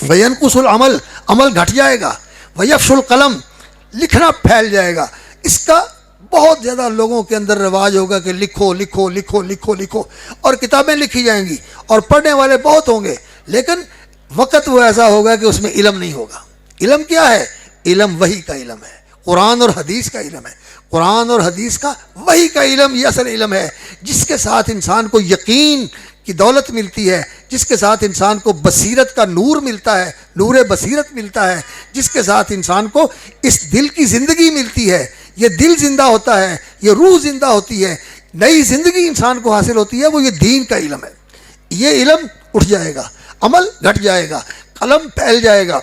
وینقص العمل، عمل گھٹ جائے گا، ویفش القلم، لکھنا پھیل جائے گا۔ اس کا بہت زیادہ لوگوں کے اندر رواج ہوگا کہ لکھو لکھو لکھو لکھو لکھو، اور کتابیں لکھی جائیں گی اور پڑھنے والے بہت ہوں گے، لیکن وقت وہ ایسا ہوگا کہ اس میں علم نہیں ہوگا۔ علم کیا ہے؟ علم وحی کا علم ہے، قرآن اور حدیث کا علم ہے، قرآن اور حدیث کا وحی کا علم، یہ اصل علم ہے جس کے ساتھ انسان کو یقین کی دولت ملتی ہے، جس کے ساتھ انسان کو بصیرت کا نور ملتا ہے، نور بصیرت ملتا ہے، جس کے ساتھ انسان کو اس دل کی زندگی ملتی ہے، یہ دل زندہ ہوتا ہے، یہ روح زندہ ہوتی ہے، نئی زندگی انسان کو حاصل ہوتی ہے، وہ یہ دین کا علم ہے۔ یہ علم اٹھ جائے گا، عمل گھٹ جائے گا، قلم پھیل جائے گا،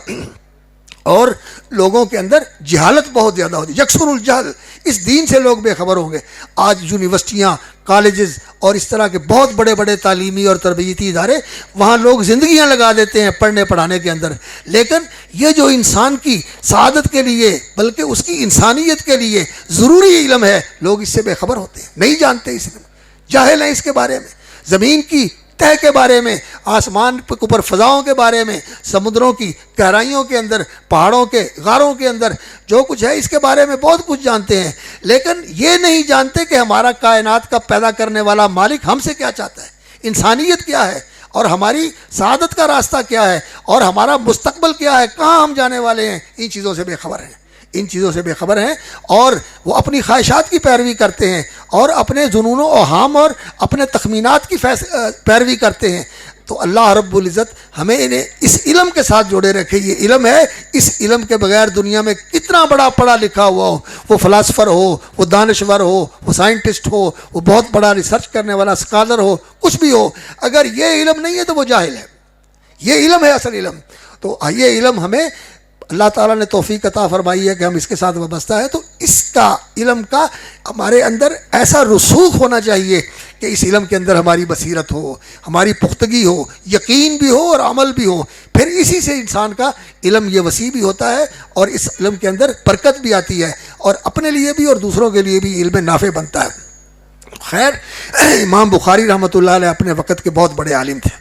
اور لوگوں کے اندر جہالت بہت زیادہ ہوتی ہے، یکسر الجہل، اس دین سے لوگ بے خبر ہوں گے۔ آج یونیورسٹیاں، کالجز اور اس طرح کے بہت بڑے بڑے تعلیمی اور تربیتی ادارے، وہاں لوگ زندگیاں لگا دیتے ہیں پڑھنے پڑھانے کے اندر، لیکن یہ جو انسان کی سعادت کے لیے بلکہ اس کی انسانیت کے لیے ضروری علم ہے، لوگ اس سے بے خبر ہوتے ہیں، نہیں جانتے، اس علم، جاہل ہیں اس کے بارے میں، زمین کی تہ کے بارے میں، آسمان کے اوپر فضاؤں کے بارے میں، سمندروں کی گہرائیوں کے اندر، پہاڑوں کے غاروں کے اندر جو کچھ ہے اس کے بارے میں بہت کچھ جانتے ہیں، لیکن یہ نہیں جانتے کہ ہمارا کائنات کا پیدا کرنے والا مالک ہم سے کیا چاہتا ہے، انسانیت کیا ہے، اور ہماری سعادت کا راستہ کیا ہے، اور ہمارا مستقبل کیا ہے، کہاں ہم جانے والے ہیں، ان چیزوں سے بے خبر ہیں، ان چیزوں سے بے خبر ہیں، اور وہ اپنی خواہشات کی پیروی کرتے ہیں اور اپنے جنون و اوہام اور اپنے تخمینات کی پیروی کرتے ہیں۔ تو اللہ رب العزت ہمیں انہیں اس علم کے ساتھ جوڑے رکھے۔ یہ علم ہے، اس علم کے بغیر دنیا میں کتنا بڑا پڑھا لکھا ہوا ہو، وہ فلاسفر ہو، وہ دانشور ہو، وہ سائنٹسٹ ہو، وہ بہت بڑا ریسرچ کرنے والا اسکالر ہو، کچھ بھی ہو، اگر یہ علم نہیں ہے تو وہ جاہل ہے۔ یہ علم ہے اصل علم۔ تو یہ علم ہمیں اللہ تعالیٰ نے توفیق عطا فرمائی ہے کہ ہم اس کے ساتھ وابستہ ہے، تو اس کا علم کا ہمارے اندر ایسا رسوخ ہونا چاہیے کہ اس علم کے اندر ہماری بصیرت ہو، ہماری پختگی ہو، یقین بھی ہو اور عمل بھی ہو، پھر اسی سے انسان کا علم یہ وسیع بھی ہوتا ہے اور اس علم کے اندر برکت بھی آتی ہے اور اپنے لیے بھی اور دوسروں کے لیے بھی علم نافع بنتا ہے۔ خیر، امام بخاری رحمۃ اللہ علیہ اپنے وقت کے بہت بڑے عالم تھے،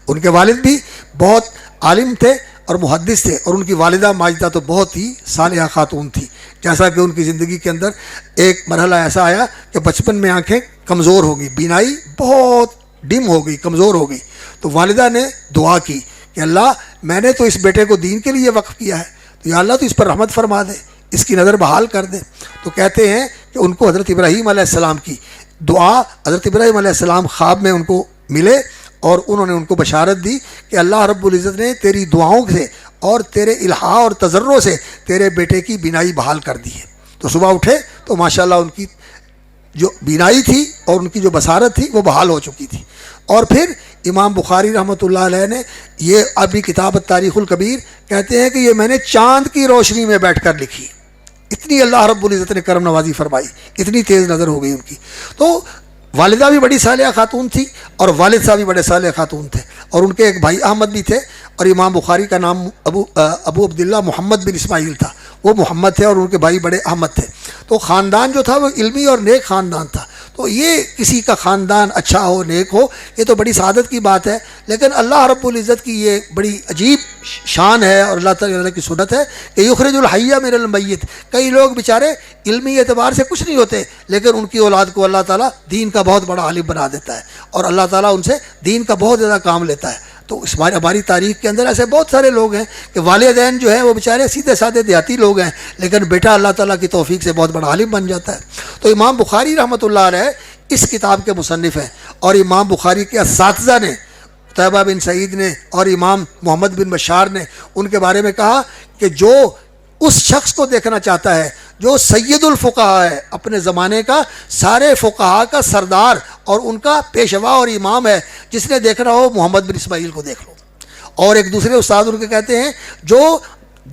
ان کے والد بھی بہت عالم تھے اور محدث تھے، اور ان کی والدہ ماجدہ تو بہت ہی صالحہ خاتون تھی، جیسا کہ ان کی زندگی کے اندر ایک مرحلہ ایسا آیا کہ بچپن میں آنکھیں کمزور ہو گئی، بینائی بہت ڈم ہو گئی، کمزور ہو گئی، تو والدہ نے دعا کی کہ اللہ میں نے تو اس بیٹے کو دین کے لیے وقف کیا ہے، تو یا اللہ تو اس پر رحمت فرما دے، اس کی نظر بحال کر دے۔ تو کہتے ہیں کہ ان کو حضرت ابراہیم علیہ السلام کی دعا، حضرت ابراہیم علیہ السلام خواب میں ان کو ملے اور انہوں نے ان کو بشارت دی کہ اللہ رب العزت نے تیری دعاؤں سے اور تیرے الہا اور تضرع سے تیرے بیٹے کی بینائی بحال کر دی ہے۔ تو صبح اٹھے تو ماشاءاللہ ان کی جو بینائی تھی اور ان کی جو بصارت تھی وہ بحال ہو چکی تھی۔ اور پھر امام بخاری رحمۃ اللہ علیہ نے یہ ابھی کتاب تاریخ الکبیر کہتے ہیں کہ یہ میں نے چاند کی روشنی میں بیٹھ کر لکھی، اتنی اللہ رب العزت نے کرم نوازی فرمائی، اتنی تیز نظر ہو گئی ان کی۔ تو والدہ بھی بڑی صالحہ خاتون تھی اور والد صاحب بھی بڑے صالح خاتون تھے، اور ان کے ایک بھائی احمد بھی تھے، اور امام بخاری کا نام ابو عبداللہ محمد بن اسماعیل تھا، وہ محمد تھے اور ان کے بھائی بڑے احمد تھے۔ تو خاندان جو تھا وہ علمی اور نیک خاندان تھا. تو یہ کسی کا خاندان اچھا ہو، نیک ہو، یہ تو بڑی سعادت کی بات ہے. لیکن اللہ رب العزت کی یہ بڑی عجیب شان ہے اور اللہ تعالیٰ کی سنت ہے کہ یخرج الحی من المیت. کئی لوگ بیچارے علمی اعتبار سے کچھ نہیں ہوتے، لیکن ان کی اولاد کو اللہ تعالیٰ دین کا بہت بڑا عالم بنا دیتا ہے اور اللہ تعالیٰ ان سے دین کا بہت زیادہ کام لیتا ہے. تو اس ہماری تاریخ کے اندر ایسے بہت سارے لوگ ہیں کہ والدین جو ہیں وہ بیچارے سیدھے سادے دیہاتی لوگ ہیں، لیکن بیٹا اللہ تعالیٰ کی توفیق سے بہت بڑا عالم بن جاتا ہے. تو امام بخاری رحمۃ اللہ علیہ اس کتاب کے مصنف ہیں، اور امام بخاری کے اساتذہ نے، قتیبہ بن سعید نے اور امام محمد بن بشار نے ان کے بارے میں کہا کہ جو اس شخص کو دیکھنا چاہتا ہے جو سید الفقہا ہے، اپنے زمانے کا سارے فقہا کا سردار اور ان کا پیشوا اور امام ہے، جس نے دیکھنا ہو محمد بن اسماعیل کو دیکھ لو. اور ایک دوسرے استاد ان کے کہتے ہیں جو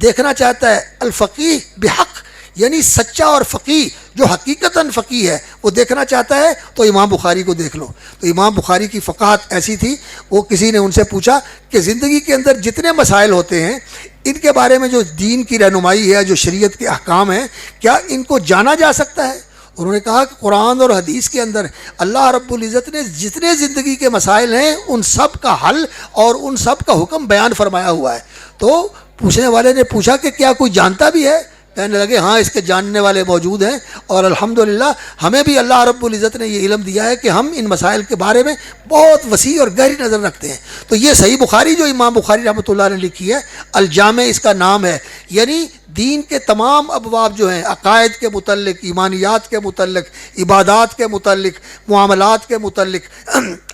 دیکھنا چاہتا ہے الفقیہ بحق، یعنی سچا اور فقیہ جو حقیقتاً فقیہ ہے وہ دیکھنا چاہتا ہے تو امام بخاری کو دیکھ لو. تو امام بخاری کی فقاہت ایسی تھی، وہ کسی نے ان سے پوچھا کہ زندگی کے اندر جتنے مسائل ہوتے ہیں ان کے بارے میں جو دین کی رہنمائی ہے، جو شریعت کے احکام ہیں، کیا ان کو جانا جا سکتا ہے؟ انہوں نے کہا کہ قرآن اور حدیث کے اندر اللہ رب العزت نے جتنے زندگی کے مسائل ہیں ان سب کا حل اور ان سب کا حکم بیان فرمایا ہوا ہے. تو پوچھنے والے نے پوچھا کہ کیا کوئی جانتا بھی ہے؟ کہنے لگے ہاں اس کے جاننے والے موجود ہیں، اور الحمدللہ ہمیں بھی اللہ رب العزت نے یہ علم دیا ہے کہ ہم ان مسائل کے بارے میں بہت وسیع اور گہری نظر رکھتے ہیں. تو یہ صحیح بخاری جو امام بخاری رحمۃ اللہ نے لکھی ہے، الجامع اس کا نام ہے، یعنی دین کے تمام ابواب جو ہیں، عقائد کے متعلق، ایمانیات کے متعلق، عبادات کے متعلق، معاملات کے متعلق،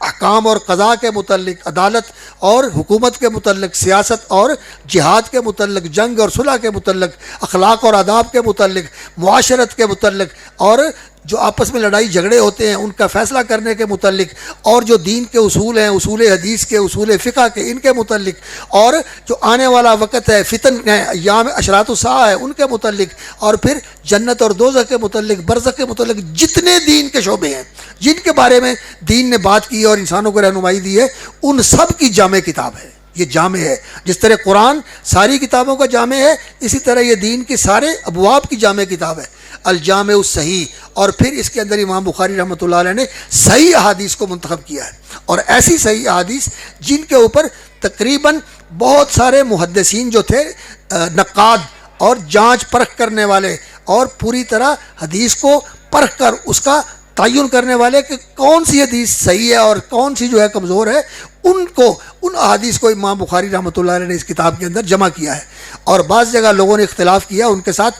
احکام اور قضاء کے متعلق، عدالت اور حکومت کے متعلق، سیاست اور جہاد کے متعلق، جنگ اور صلح کے متعلق، اخلاق اور آداب کے متعلق، معاشرت کے متعلق، اور جو آپس میں لڑائی جھگڑے ہوتے ہیں ان کا فیصلہ کرنے کے متعلق، اور جو دین کے اصول ہیں، اصول حدیث کے، اصول فقہ کے، ان کے متعلق، اور جو آنے والا وقت ہے، فتن ہے، ایام اشراط الساعہ ہے، ان کے متعلق، اور پھر جنت اور دوزخ کے متعلق، برزخ کے متعلق جتنے دین کے شعبے ہیں جن کے بارے میں دین نے بات کی اور انسانوں کو رہنمائی دی ہے، ان سب کی جامع کتاب ہے. یہ جامع ہے. جس طرح قرآن ساری کتابوں کا جامع ہے، اسی طرح یہ دین کے سارے ابواب کی جامع کتاب ہے، الجامع الصحیح. اور پھر اس کے اندر امام بخاری رحمۃ اللہ علیہ نے صحیح احادیث کو منتخب کیا ہے، اور ایسی صحیح احادیث جن کے اوپر تقریباً بہت سارے محدثین جو تھے، نقاد اور جانچ پرکھ کرنے والے، اور پوری طرح حدیث کو پرکھ کر اس کا تعین کرنے والے کہ کون سی حدیث صحیح ہے اور کون سی جو ہے کمزور ہے، ان احادیث کو امام بخاری رحمۃ اللہ علیہ نے اس کتاب کے اندر جمع کیا ہے. اور بعض جگہ لوگوں نے اختلاف کیا ان کے ساتھ،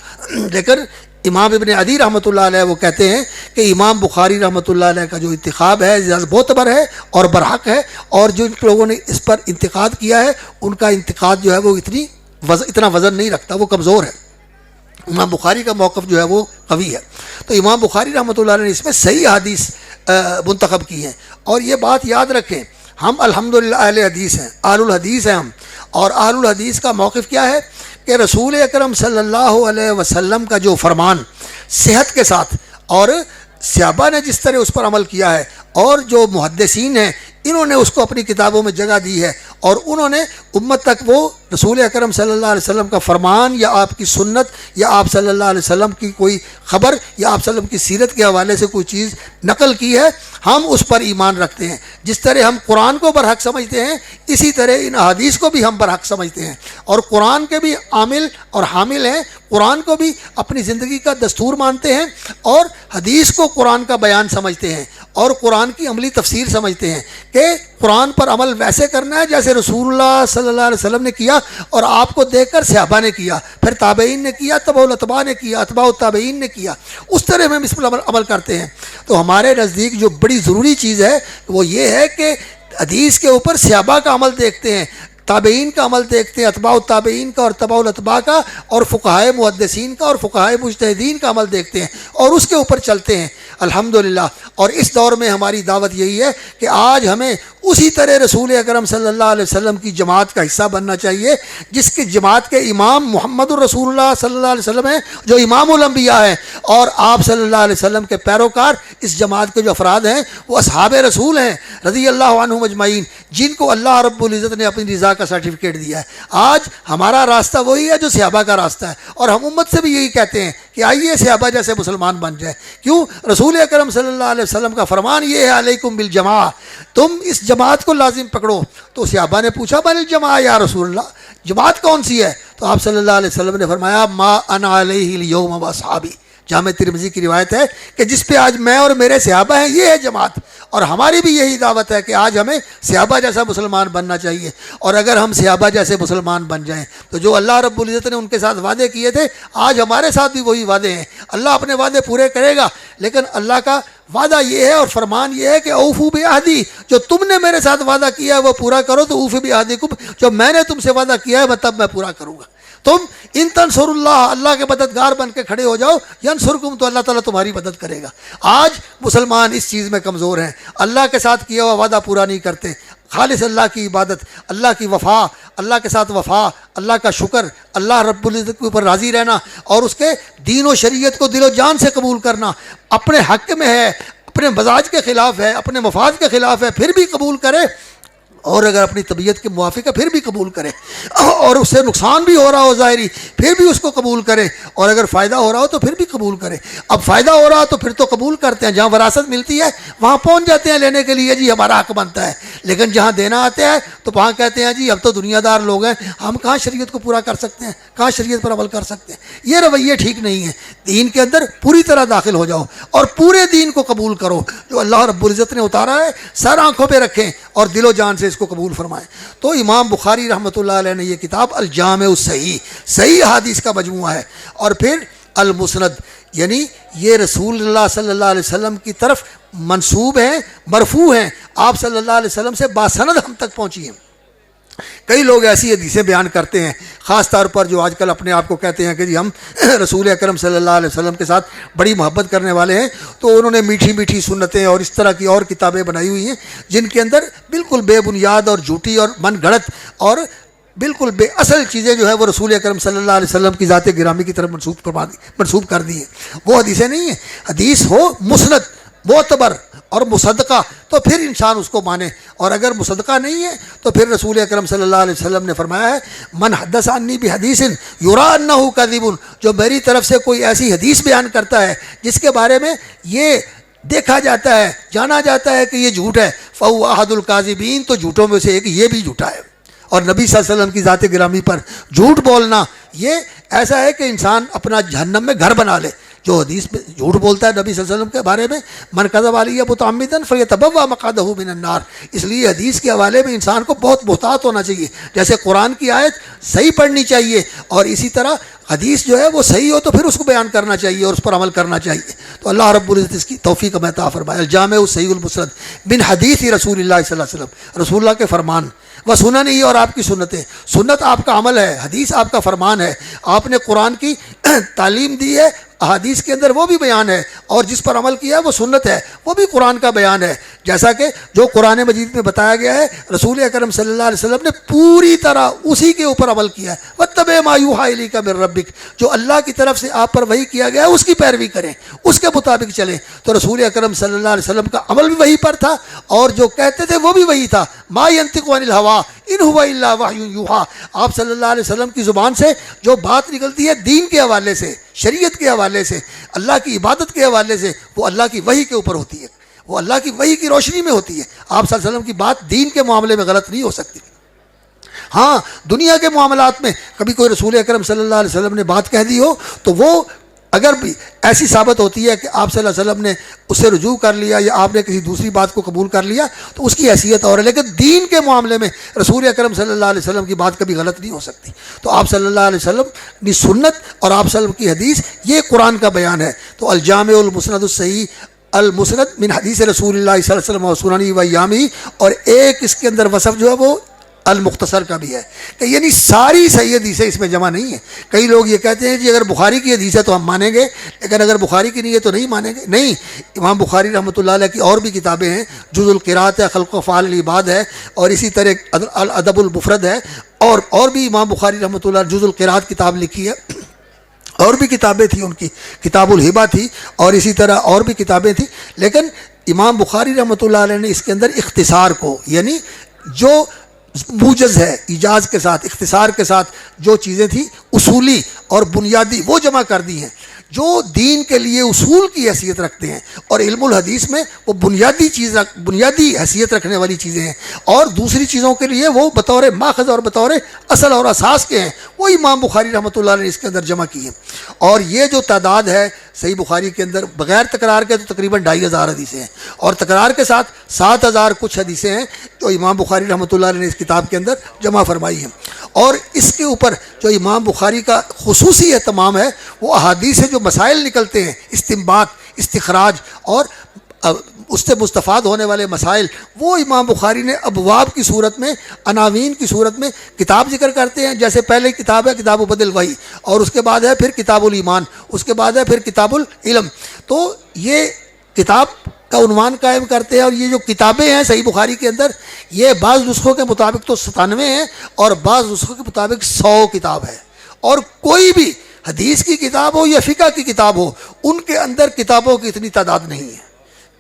لیکن امام ابن عدی رحمۃ اللہ علیہ وہ کہتے ہیں کہ امام بخاری رحمۃ اللہ علیہ کا جو انتخاب ہے معتبر ہے اور برحق ہے، اور جو لوگوں نے اس پر انتقاد کیا ہے ان کا انتقاد جو ہے وہ اتنا وزن نہیں رکھتا، وہ کمزور ہے. امام بخاری کا موقف جو ہے وہ قوی ہے. تو امام بخاری رحمۃ اللہ علیہ نے اس میں صحیح حدیث منتخب کی ہیں. اور یہ بات یاد رکھیں، ہم الحمدللہ اہل حدیث ہیں، اہل الحدیث ہیں ہم، اور اہل الحدیث کا موقف کیا ہے کہ رسول اکرم صلی اللہ علیہ وسلم کا جو فرمان صحت کے ساتھ، اور صحابہ نے جس طرح اس پر عمل کیا ہے، اور جو محدثین ہیں انہوں نے اس کو اپنی کتابوں میں جگہ دی ہے، اور انہوں نے امت تک وہ رسول اکرم صلی اللہ علیہ وسلم کا فرمان یا آپ کی سنت یا آپ صلی اللہ علیہ وسلم کی کوئی خبر یا آپ صلی اللہ علیہ وسلم کی سیرت کے حوالے سے کوئی چیز نقل کی ہے، ہم اس پر ایمان رکھتے ہیں. جس طرح ہم قرآن کو برحق سمجھتے ہیں، اسی طرح ان احادیث کو بھی ہم برحق سمجھتے ہیں، اور قرآن کے بھی عامل اور حامل ہیں، قرآن کو بھی اپنی زندگی کا دستور مانتے ہیں، اور حدیث کو قرآن کا بیان سمجھتے ہیں، اور قرآن کی عملی تفسیر سمجھتے ہیں کہ قرآن پر عمل ویسے کرنا ہے جیسے رسول اللہ صلی اللہ علیہ وسلم نے کیا، اور آپ کو دیکھ کر صحابہ نے کیا، پھر تابعین نے کیا، تبع الاتباع نے کیا، اتباع التابعین نے کیا، اس طرح ہم اس پر عمل کرتے ہیں. تو ہمارے نزدیک جو بڑی ضروری چیز ہے وہ یہ ہے کہ حدیث کے اوپر صحابہ کا عمل دیکھتے ہیں، تابعین کا عمل دیکھتے ہیں، اتباع التابعین کا اور تبع الاتباع کا، اور فقہائے محدثین کا اور فقہائے مجتہدین کا عمل دیکھتے ہیں، اور اس کے اوپر چلتے ہیں الحمدللہ. اور اس دور میں ہماری دعوت یہی ہے کہ آج ہمیں اسی طرح رسول اکرم صلی اللہ علیہ وسلم کی جماعت کا حصہ بننا چاہیے، جس کی جماعت کے امام محمد الرسول اللہ صلی اللہ علیہ وسلم ہیں، جو امام الانبیاء ہیں، اور آپ صلی اللہ علیہ وسلم کے پیروکار اس جماعت کے جو افراد ہیں وہ اصحاب رسول ہیں رضی اللہ عنہم اجمعین، جن کو اللہ رب العزت نے اپنی رضا کا سرٹیفکیٹ دیا ہے. آج ہمارا راستہ وہی ہے جو صحابہ کا راستہ ہے، اور ہم امت سے بھی یہی کہتے ہیں کہ آئیے صحابہ جیسے مسلمان بن جائیں. کیوں؟ رسول اکرم صلی اللہ علیہ وسلم کا فرمان یہ ہے علیکم بالجماع، تم اس جماعت کو لازم پکڑو. تو صحابہ نے پوچھا بل الجماع یا رسول اللہ، جماعت کون سی ہے؟ تو آپ صلی اللہ علیہ وسلم نے فرمایا ما انا علیہ الیوم واصحابی. جامع ترمذی کی روایت ہے کہ جس پہ آج میں اور میرے صحابہ ہیں یہ ہے جماعت. اور ہماری بھی یہی دعوت ہے کہ آج ہمیں صحابہ جیسا مسلمان بننا چاہیے. اور اگر ہم صحابہ جیسے مسلمان بن جائیں تو جو اللہ رب العزت نے ان کے ساتھ وعدے کیے تھے آج ہمارے ساتھ بھی وہی وعدے ہیں. اللہ اپنے وعدے پورے کرے گا، لیکن اللہ کا وعدہ یہ ہے اور فرمان یہ ہے کہ اوفو بعہدی، جو تم نے میرے ساتھ وعدہ کیا ہے وہ پورا کرو. تو اوفو بعہدکم، جو میں نے تم سے وعدہ کیا ہے تب میں پورا کروں گا. تم ان تنصر اللہ، اللہ کے مددگار بن کے کھڑے ہو جاؤ، ینصرکم، تو اللہ تعالیٰ تمہاری مدد کرے گا. آج مسلمان اس چیز میں کمزور ہیں، اللہ کے ساتھ کیا ہوا وعدہ پورا نہیں کرتے. خالص اللہ کی عبادت، اللہ کی وفا، اللہ کے ساتھ وفا، اللہ کا شکر، اللہ رب العزت کے اوپر راضی رہنا اور اس کے دین و شریعت کو دل و جان سے قبول کرنا اپنے حق میں ہے، اپنے مزاج کے خلاف ہے، اپنے مفاد کے خلاف ہے، پھر بھی قبول کرے. اور اگر اپنی طبیعت کے موافق ہے پھر بھی قبول کرے، اور اس سے نقصان بھی ہو رہا ہو ظاہری پھر بھی اس کو قبول کرے، اور اگر فائدہ ہو رہا ہو تو پھر بھی قبول کرے. اب فائدہ ہو رہا تو پھر تو قبول کرتے ہیں، جہاں وراثت ملتی ہے وہاں پہنچ جاتے ہیں لینے کے لیے، جی ہمارا حق بنتا ہے. لیکن جہاں دینا آتا ہے تو وہاں کہتے ہیں جی اب تو دنیا دار لوگ ہیں، ہم کہاں شریعت کو پورا کر سکتے ہیں، کہاں شریعت پر عمل کر سکتے ہیں. یہ رویے ٹھیک نہیں ہیں. دین کے اندر پوری طرح داخل ہو جاؤ اور پورے دین کو قبول کرو جو اللہ رب العزت نے اتارا ہے، سر آنکھوں پہ رکھیں اور دل و جان سے اس کو قبول فرمائیں. تو امام بخاری رحمۃ اللہ علیہ نے یہ کتاب الجامع الصحیح، صحیح حدیث کا مجموعہ ہے. اور پھر المسند، یعنی یہ رسول اللہ صلی اللہ علیہ وسلم کی طرف منسوب ہیں، مرفوع ہیں، آپ صلی اللہ علیہ وسلم سے باسند ہم تک پہنچی ہیں. کئی لوگ ایسی حدیثیں بیان کرتے ہیں، خاص طور پر جو آج کل اپنے آپ کو کہتے ہیں کہ جی ہم رسول اکرم صلی اللہ علیہ وسلم کے ساتھ بڑی محبت کرنے والے ہیں. تو انہوں نے میٹھی میٹھی سنتیں اور اس طرح کی اور کتابیں بنائی ہوئی ہیں جن کے اندر بالکل بے بنیاد اور جھوٹی اور من گھڑت اور بالکل بے اصل چیزیں جو ہے وہ رسول اکرم صلی اللہ علیہ وسلم کی ذات گرامی کی طرف منسوب کر دی ہیں. وہ حدیثیں نہیں ہیں. حدیث ہو مسند، معتبر اور مصدقہ تو پھر انسان اس کو مانے، اور اگر مصدقہ نہیں ہے تو پھر رسول اکرم صلی اللہ علیہ وسلم نے فرمایا ہے من حدث عنی بحدیث یرا انہ کذب، جو میری طرف سے کوئی ایسی حدیث بیان کرتا ہے جس کے بارے میں یہ دیکھا جاتا ہے، جانا جاتا ہے کہ یہ جھوٹ ہے، فہو احد الکاذبین، تو جھوٹوں میں سے ایک یہ بھی جھوٹا ہے. اور نبی صلی اللہ علیہ وسلم کی ذات گرامی پر جھوٹ بولنا یہ ایسا ہے کہ انسان اپنا جہنم میں گھر بنا لے. جو حدیث میں جھوٹ بولتا ہے نبی صلی اللہ علیہ وسلم کے بارے میں، من کذب علی متعمدا فلیتبوأ مقعدہ من النار، اس لیے حدیث کے حوالے میں انسان کو بہت محتاط ہونا چاہیے. جیسے قرآن کی آیت صحیح پڑھنی چاہیے، اور اسی طرح حدیث جو ہے وہ صحیح ہو تو پھر اس کو بیان کرنا چاہیے اور اس پر عمل کرنا چاہیے. تو اللہ رب العزت اس کی توفیق عطا فرمائے. الجامع الصحیح المسند من حدیث رسول اللہ صلی اللہ علیہ وسلم، رسول اللہ کے فرمان و سنن ہی، اور آپ کی سنتیں. سنت آپ کا عمل ہے، حدیث آپ کا فرمان ہے. آپ نے قرآن کی تعلیم دی ہے، احادیث کے اندر وہ بھی بیان ہے، اور جس پر عمل کیا ہے وہ سنت ہے، وہ بھی قرآن کا بیان ہے. جیسا کہ جو قرآن مجید میں بتایا گیا ہے رسول اکرم صلی اللہ علیہ وسلم نے پوری طرح اسی کے اوپر عمل کیا ہے. واتبع ما یوحی الیک من ربک، جو اللہ کی طرف سے آپ پر وحی کیا گیا ہے اس کی پیروی کریں، اس کے مطابق چلیں. تو رسول اکرم صلی اللہ علیہ وسلم کا عمل بھی وحی پر تھا اور جو کہتے تھے وہ بھی وحی تھا. ما ینطق عن الہوی ان هو الا وحی یوحی، آپ صلی اللہ علیہ وسلم کی زبان سے جو بات نکلتی ہے دین کے حوالے سے، شریعت کے حوالے سے، اللہ کی عبادت کے حوالے سے، وہ اللہ کی وحی کے اوپر ہوتی ہے، وہ اللہ کی وحی کی روشنی میں ہوتی ہے. آپ صلی اللہ علیہ وسلم کی بات دین کے معاملے میں غلط نہیں ہو سکتی. ہاں دنیا کے معاملات میں کبھی کوئی رسول اکرم صلی اللہ علیہ وسلم نے بات کہہ دی ہو تو وہ اگر بھی ایسی ثابت ہوتی ہے کہ آپ صلی اللہ علیہ وسلم نے اس سے رجوع کر لیا یا آپ نے کسی دوسری بات کو قبول کر لیا تو اس کی حیثیت اور ہے، لیکن دین کے معاملے میں رسول اکرم صلی اللہ علیہ وسلم کی بات کبھی غلط نہیں ہو سکتی. تو آپ صلی اللہ علیہ وسلم کی سنت اور آپ صلی اللہ علیہ وسلم کی حدیث یہ قرآن کا بیان ہے. تو الجامع المسند الصحیح المسند من حدیث رسول اللہ صلی اللہ علیہ وسلم و سننہ و ایامہ، اور ایک اس کے اندر وصف جو ہے وہ المختصر کا بھی ہے کہ یعنی ساری صحیح حدیثیں اس میں جمع نہیں ہیں. کئی لوگ یہ کہتے ہیں جی اگر بخاری کی حدیث ہے تو ہم مانیں گے، لیکن اگر بخاری کی نہیں ہے تو نہیں مانیں گے. نہیں، امام بخاری رحمۃ اللہ علیہ کی اور بھی کتابیں ہیں، جز القراءۃ ہے، خلق و افعال العباد ہے، اور اسی طرح الادب المفرد ہے، اور بھی امام بخاری رحمۃ اللہ جز القراءۃ کتاب لکھی ہے، اور بھی کتابیں تھیں ان کی، کتاب الہبہ تھی، اور اسی طرح اور بھی کتابیں تھیں. لیکن امام بخاری رحمۃ اللہ علیہ نے اس کے اندر اختصار کو، یعنی جو موجز ہے، ایجاز کے ساتھ، اختصار کے ساتھ جو چیزیں تھیں اصولی اور بنیادی وہ جمع کر دی ہیں، جو دین کے لیے اصول کی حیثیت رکھتے ہیں، اور علم الحدیث میں وہ بنیادی حیثیت رکھنے والی چیزیں ہیں، اور دوسری چیزوں کے لیے وہ بطور ماخذ اور بطور اصل اور اساس کے ہیں، وہ امام بخاری رحمۃ اللہ علیہ نے اس کے اندر جمع کی ہیں۔ اور یہ جو تعداد ہے صحیح بخاری کے اندر بغیر تکرار کے تو تقریباً 2500 حدیثیں ہیں، اور تکرار کے ساتھ 7000 کچھ حدیثیں ہیں جو امام بخاری رحمۃ اللہ علیہ نے اس کتاب کے اندر جمع فرمائی ہیں۔ اور اس کے اوپر جو امام بخاری کا خصوصی اہتمام ہے وہ احادیث سے جو مسائل نکلتے ہیں، استنباط، استخراج اور اس سے مستفاد ہونے والے مسائل، وہ امام بخاری نے ابواب کی صورت میں، عناوین کی صورت میں کتاب ذکر کرتے ہیں۔ جیسے پہلے کتاب ہے کتاب بدل وحی، اور اس کے بعد ہے پھر کتاب الایمان، اس کے بعد ہے پھر کتاب العلم۔ تو یہ کتاب کا عنوان قائم کرتے ہیں، اور یہ جو کتابیں ہیں صحیح بخاری کے اندر، یہ بعض نسخوں کے مطابق تو 97 ہیں، اور بعض نسخوں کے مطابق 100 کتاب ہے۔ اور کوئی بھی حدیث کی کتاب ہو یا فقہ کی کتاب ہو، ان کے اندر کتابوں کی اتنی تعداد نہیں ہے۔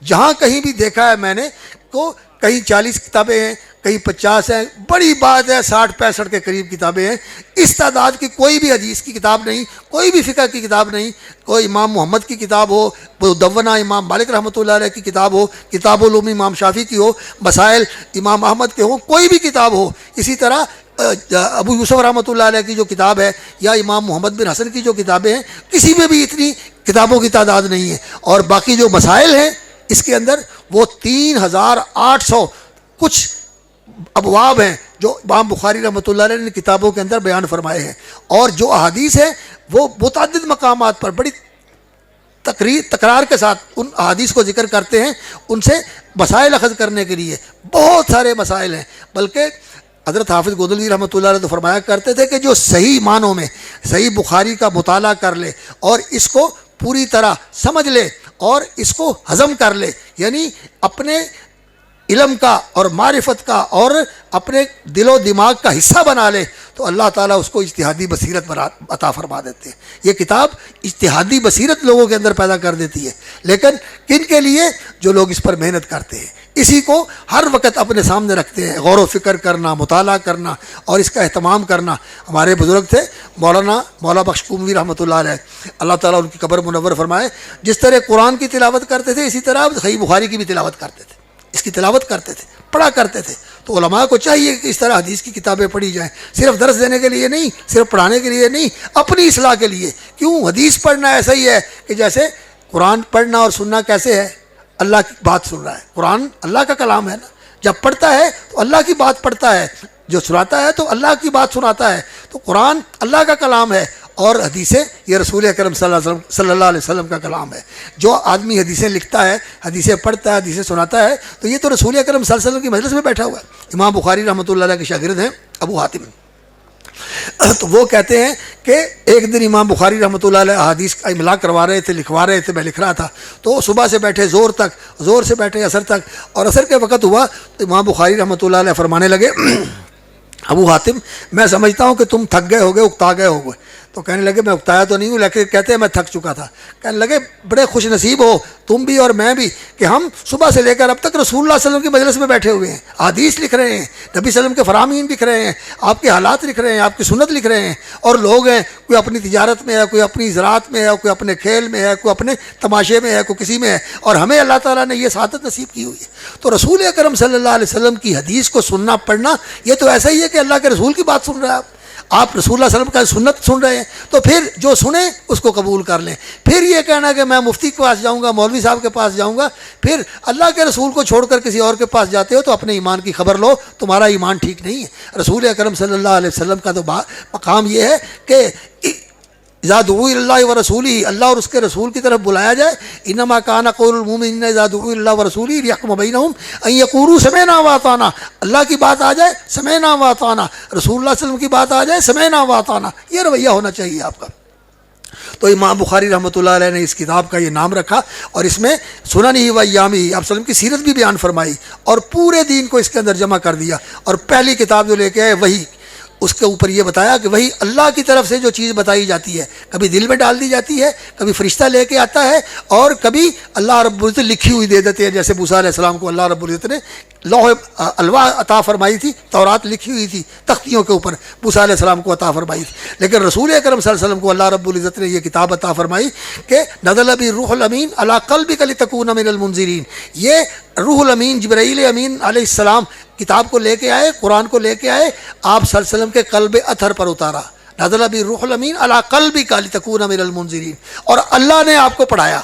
جہاں کہیں بھی دیکھا ہے میں نے تو کہیں 40 کتابیں ہیں، کہیں 50 ہیں، بڑی بات ہے 60-65 کے قریب کتابیں ہیں۔ اس تعداد کی کوئی بھی حدیث کی کتاب نہیں، کوئی بھی فقہ کی کتاب نہیں، کوئی امام محمد کی کتاب ہو، مدونہ امام مالک رحمۃ اللہ علیہ کی کتاب ہو، کتاب العلوم امام شافعی کی ہو، مسائل امام احمد کے ہوں، کوئی بھی کتاب ہو۔ اسی طرح ابو یوسف رحمۃ اللہ علیہ کی جو کتاب ہے، یا امام محمد بن حسن کی جو کتابیں ہیں، کسی میں بھی اتنی کتابوں کی تعداد نہیں ہے۔ اور باقی جو مسائل ہیں اس کے اندر وہ 3800 کچھ ابواب ہیں جو امام بخاری رحمۃ اللہ علیہ نے کتابوں کے اندر بیان فرمائے ہیں۔ اور جو احادیث ہیں وہ متعدد مقامات پر بڑی تکرار کے ساتھ ان احادیث کو ذکر کرتے ہیں، ان سے مسائل اخذ کرنے کے لیے بہت سارے مسائل ہیں۔ بلکہ حضرت حافظ گودلوی رحمۃ اللہ علیہ تو فرمایا کرتے تھے کہ جو صحیح معنوں میں صحیح بخاری کا مطالعہ کر لے اور اس کو پوری طرح سمجھ لے اور اس کو ہضم کر لے، یعنی اپنے علم کا اور معرفت کا اور اپنے دل و دماغ کا حصہ بنا لے، تو اللہ تعالیٰ اس کو اجتہادی بصیرت عطا فرما دیتے ہیں۔ یہ کتاب اجتہادی بصیرت لوگوں کے اندر پیدا کر دیتی ہے، لیکن کن کے لیے؟ جو لوگ اس پر محنت کرتے ہیں، اسی کو ہر وقت اپنے سامنے رکھتے ہیں، غور و فکر کرنا، مطالعہ کرنا اور اس کا اہتمام کرنا۔ ہمارے بزرگ تھے مولا بخش قومی رحمۃ اللہ علیہ، اللہ تعالیٰ ان کی قبر منور فرمائے، جس طرح قرآن کی تلاوت کرتے تھے اسی طرح صحیح بخاری کی بھی تلاوت کرتے تھے، اس کی تلاوت کرتے تھے، پڑھا کرتے تھے۔ تو علماء کو چاہیے کہ اس طرح حدیث کی کتابیں پڑھی جائیں، صرف درس دینے کے لیے نہیں، صرف پڑھانے کے لیے نہیں، اپنی اصلاح کے لیے۔ کیوں؟ حدیث پڑھنا ایسا ہی ہے کہ جیسے قرآن پڑھنا اور سننا کیسے ہے؟ اللہ کی بات سن رہا ہے، قرآن اللہ کا کلام ہے نا، جب پڑھتا ہے تو اللہ کی بات پڑھتا ہے، جو سناتا ہے تو اللہ کی بات سناتا ہے۔ تو قرآن اللہ کا کلام ہے اور حدیثیں یہ رسول اکرم صلی اللہ علیہ وسلم کا کلام ہے۔ جو آدمی حدیثیں لکھتا ہے، حدیثیں پڑھتا ہے، حدیثیں سناتا ہے، تو یہ تو رسول اکرم صلی اللہ علیہ وسلم کی مجلس میں بیٹھا ہوا ہے۔ امام بخاری رحمۃ اللہ علیہ کے شاگرد ہیں ابو حاتم، تو وہ کہتے ہیں کہ ایک دن امام بخاری رحمۃ اللہ علیہ حدیث کا املا کروا رہے تھے، لکھوا رہے تھے، میں لکھ رہا تھا، تو صبح سے بیٹھے زور تک، زور سے بیٹھے عصر تک، اور عصر کے وقت ہوا تو امام بخاری رحمۃ اللہ علیہ فرمانے لگے، ابو حاتم میں سمجھتا ہوں کہ تم تھک گئے ہوگے، اکتا گئے ہوگے۔ تو کہنے لگے میں اکتایا تو نہیں ہوں، لیکن کہتے ہیں میں تھک چکا تھا۔ کہنے لگے بڑے خوش نصیب ہو تم بھی اور میں بھی کہ ہم صبح سے لے کر اب تک رسول اللہ صلی اللہ علیہ وسلم کی مجلس میں بیٹھے ہوئے ہیں، حدیث لکھ رہے ہیں، نبی صلی اللہ علیہ وسلم کے فرامین لکھ رہے ہیں، آپ کے حالات لکھ رہے ہیں، آپ کی سنت لکھ رہے ہیں، اور لوگ ہیں کوئی اپنی تجارت میں ہے، کوئی اپنی زراعت میں ہے، کوئی اپنے کھیل میں ہے، کوئی اپنے تماشے میں ہے، کوئی کسی میں ہے، اور ہمیں اللہ تعالیٰ نے یہ سعادت نصیب کی ہوئی ہے۔ تو رسول اکرم صلی اللہ علیہ وسلم کی حدیث کو سننا پڑھنا یہ تو ایسا ہی ہے کہ اللہ کے رسول کی بات سن رہے ہیں آپ رسول اللہ صلی اللہ علیہ وسلم کا سنت سن رہے ہیں، تو پھر جو سنیں اس کو قبول کر لیں۔ پھر یہ کہنا کہ میں مفتی کے پاس جاؤں گا، مولوی صاحب کے پاس جاؤں گا، پھر اللہ کے رسول کو چھوڑ کر کسی اور کے پاس جاتے ہو تو اپنے ایمان کی خبر لو، تمہارا ایمان ٹھیک نہیں ہے۔ رسول اکرم صلی اللہ علیہ وسلم کا تو مقام یہ ہے کہ اذا دعوا الی اللہ ورسولہ، اللہ اور اس کے رسول کی طرف بلایا جائے، انما کان قول المؤمنین اذا دعوا الی اللہ ورسولہ لیحکم بینہم ان یقولوا سمعنا واطعنا، اللہ کی بات آ جائے سمعنا واطعنا، رسول اللہ صلی اللہ علیہ وسلم کی بات آ جائے سمعنا واطعنا، یہ رویہ ہونا چاہیے آپ کا۔ تو امام بخاری رحمۃ اللہ علیہ نے اس کتاب کا یہ نام رکھا، اور اس میں سننہ و ایامہ آپ وسلم کی سیرت بھی بیان فرمائی، اور پورے دین کو اس کے اندر جمع کر دیا۔ اور پہلی کتاب جو لے کے آئے وہی، اس کے اوپر یہ بتایا کہ وہی اللہ کی طرف سے جو چیز بتائی جاتی ہے کبھی دل میں ڈال دی جاتی ہے، کبھی فرشتہ لے کے آتا ہے، اور کبھی اللہ رب العزت لکھی ہوئی دے دیتے ہیں. جیسے موسیٰ علیہ السلام کو اللہ رب العزت نے لوح الواح عطا فرمائی تھی، تورات لکھی ہوئی تھی تختیوں کے اوپر، موسیٰ علیہ السلام کو عطا فرمائی تھی. لیکن رسول اکرم صلی اللہ علیہ وسلم کو اللہ رب العزت نے یہ کتاب عطا فرمائی کہ نزل بہ الروح الامین علی قلبک لتکون من المنذرین. یہ روح الامین جبرائیل امین علیہ السلام کتاب کو لے کے آئے، قرآن کو لے کے آئے، آپ صلی اللہ علیہ وسلم کے قلب اطہر پر اتارا. نزل بہ الروح الامین علی قلبک لتکون من المنذرین. اور اللہ نے آپ کو پڑھایا.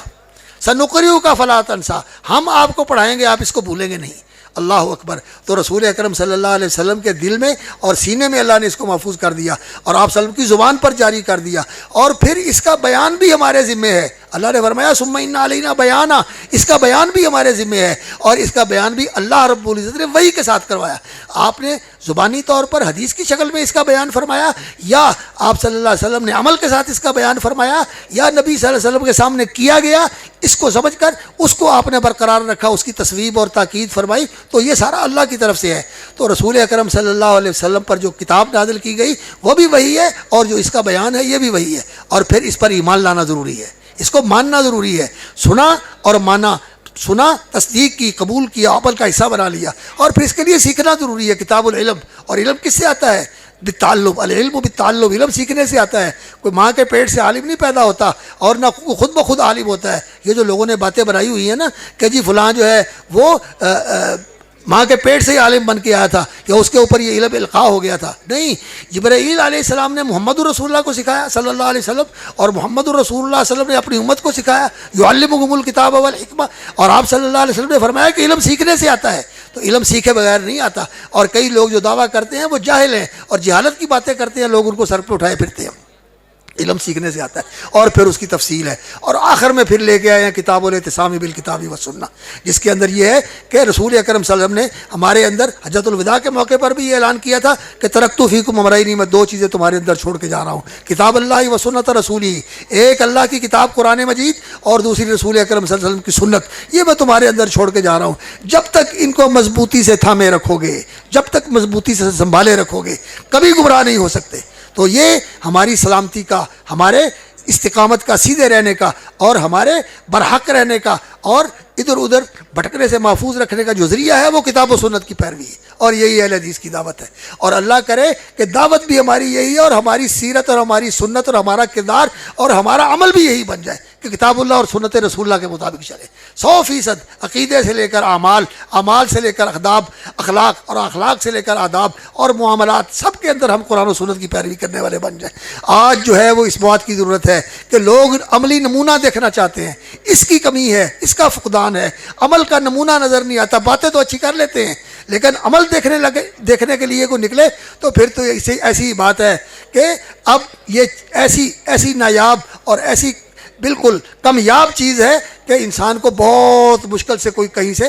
سنقرئک فلا تنسیٰ، ہم آپ کو پڑھائیں گے، آپ اس کو بھولیں گے نہیں. اللہ اکبر. تو رسول اکرم صلی اللہ علیہ وسلم کے دل میں اور سینے میں اللہ نے اس کو محفوظ کر دیا، اور آپ صلی اللہ علیہ وسلم کی زبان پر جاری کر دیا. اور پھر اس کا بیان بھی ہمارے ذمے ہے. اللہ نے فرمایا ثم ان علینا بیانا، اس کا بیان بھی ہمارے ذمے ہے، اور اس کا بیان بھی اللہ رب العزت نے وحی کے ساتھ کروایا. آپ نے زبانی طور پر حدیث کی شکل میں اس کا بیان فرمایا، یا آپ صلی اللہ علیہ وسلم نے عمل کے ساتھ اس کا بیان فرمایا، یا نبی صلی اللہ علیہ وسلم کے سامنے کیا گیا، اس کو سمجھ کر اس کو آپ نے برقرار رکھا، اس کی تصویب اور تاکید فرمائی. تو یہ سارا اللہ کی طرف سے ہے. تو رسول اکرم صلی اللہ علیہ وسلم پر جو کتاب نازل کی گئی وہ بھی وہی ہے، اور جو اس کا بیان ہے یہ بھی وہی ہے. اور پھر اس پر ایمان لانا ضروری ہے، اس کو ماننا ضروری ہے. سنا اور مانا، سنا، تصدیق کی، قبول کیا، عمل کا حصہ بنا لیا. اور پھر اس کے لیے سیکھنا ضروری ہے. کتاب العلم، اور علم کس سے آتا ہے؟ بالتعلم. العلم بالتعلم، علم سیکھنے سے آتا ہے. کوئی ماں کے پیٹ سے عالم نہیں پیدا ہوتا، اور نہ خود بخود عالم ہوتا ہے. یہ جو لوگوں نے باتیں بنائی ہوئی ہیں نا کہ جی فلاں جو ہے وہ ماں کے پیٹ سے ہی عالم بن کے آیا تھا، یا اس کے اوپر یہ علم القاء ہو گیا تھا، نہیں. جبرائیل علیہ السلام نے محمد الرسول اللہ کو سکھایا صلی اللہ علیہ وسلم، اور محمد الرسول اللہ صلی اللہ علیہ وسلم نے اپنی امت کو سکھایا یعلمکم الکتاب والحکمہ. اور آپ صلی اللہ علیہ وسلم نے فرمایا کہ علم سیکھنے سے آتا ہے. تو علم سیکھے بغیر نہیں آتا. اور کئی لوگ جو دعویٰ کرتے ہیں وہ جاہل ہیں اور جہالت کی باتیں کرتے ہیں، لوگ ان کو سر پہ اٹھائے پھرتے ہیں. علم سیکھنے سے آتا ہے، اور پھر اس کی تفصیل ہے. اور آخر میں پھر لے کے آئے ہیں کتاب الاعتصام بالکتاب والسنہ، جس کے اندر یہ ہے کہ رسول اکرم صلی اللہ علیہ وسلم نے ہمارے اندر حجۃ الوداع کے موقع پر بھی یہ اعلان کیا تھا کہ ترکت فیکم امرین، میں دو چیزیں تمہارے اندر چھوڑ کے جا رہا ہوں، کتاب اللہ و سنت رسولی. ایک اللہ کی کتاب قرآن مجید، اور دوسری رسول اکرم صلی اللہ علیہ وسلم کی سنت. یہ میں تمہارے اندر چھوڑ کے جا رہا ہوں. جب تک ان کو مضبوطی سے تھامے رکھو گے، جب تک مضبوطی سے سنبھالے رکھو گے، کبھی گمراہ نہیں ہو سکتے. تو یہ ہماری سلامتی کا، ہمارے استقامت کا، سیدھے رہنے کا، اور ہمارے برحق رہنے کا، اور ادھر ادھر بھٹکنے سے محفوظ رکھنے کا جو ذریعہ ہے وہ کتاب و سنت کی پیروی ہے. اور یہی اہل حدیث کی دعوت ہے. اور اللہ کرے کہ دعوت بھی ہماری یہی ہے، اور ہماری سیرت اور ہماری سنت اور ہمارا کردار اور ہمارا عمل بھی یہی بن جائے کہ کتاب اللہ اور سنت رسول اللہ کے مطابق چلے. 100% عقیدے سے لے کر اعمال، اعمال سے لے کر آداب، اخلاق، اور اخلاق سے لے کر آداب اور معاملات، سب کے اندر ہم قرآن و سنت کی پیروی کرنے والے بن جائیں. آج جو ہے وہ اس بات کی ضرورت ہے کہ لوگ عملی نمونہ دیکھنا چاہتے ہیں. اس کی کمی ہے، اس کا فقدان ہے. عمل کا نمونہ نظر نہیں آتا. باتیں تو اچھی کر لیتے ہیں، لیکن عمل دیکھنے کے لیے کوئی نکلے تو پھر تو ایسی بات ہے کہ اب یہ ایسی نایاب اور ایسی بالکل کمیاب چیز ہے کہ انسان کو بہت مشکل سے کوئی کہیں سے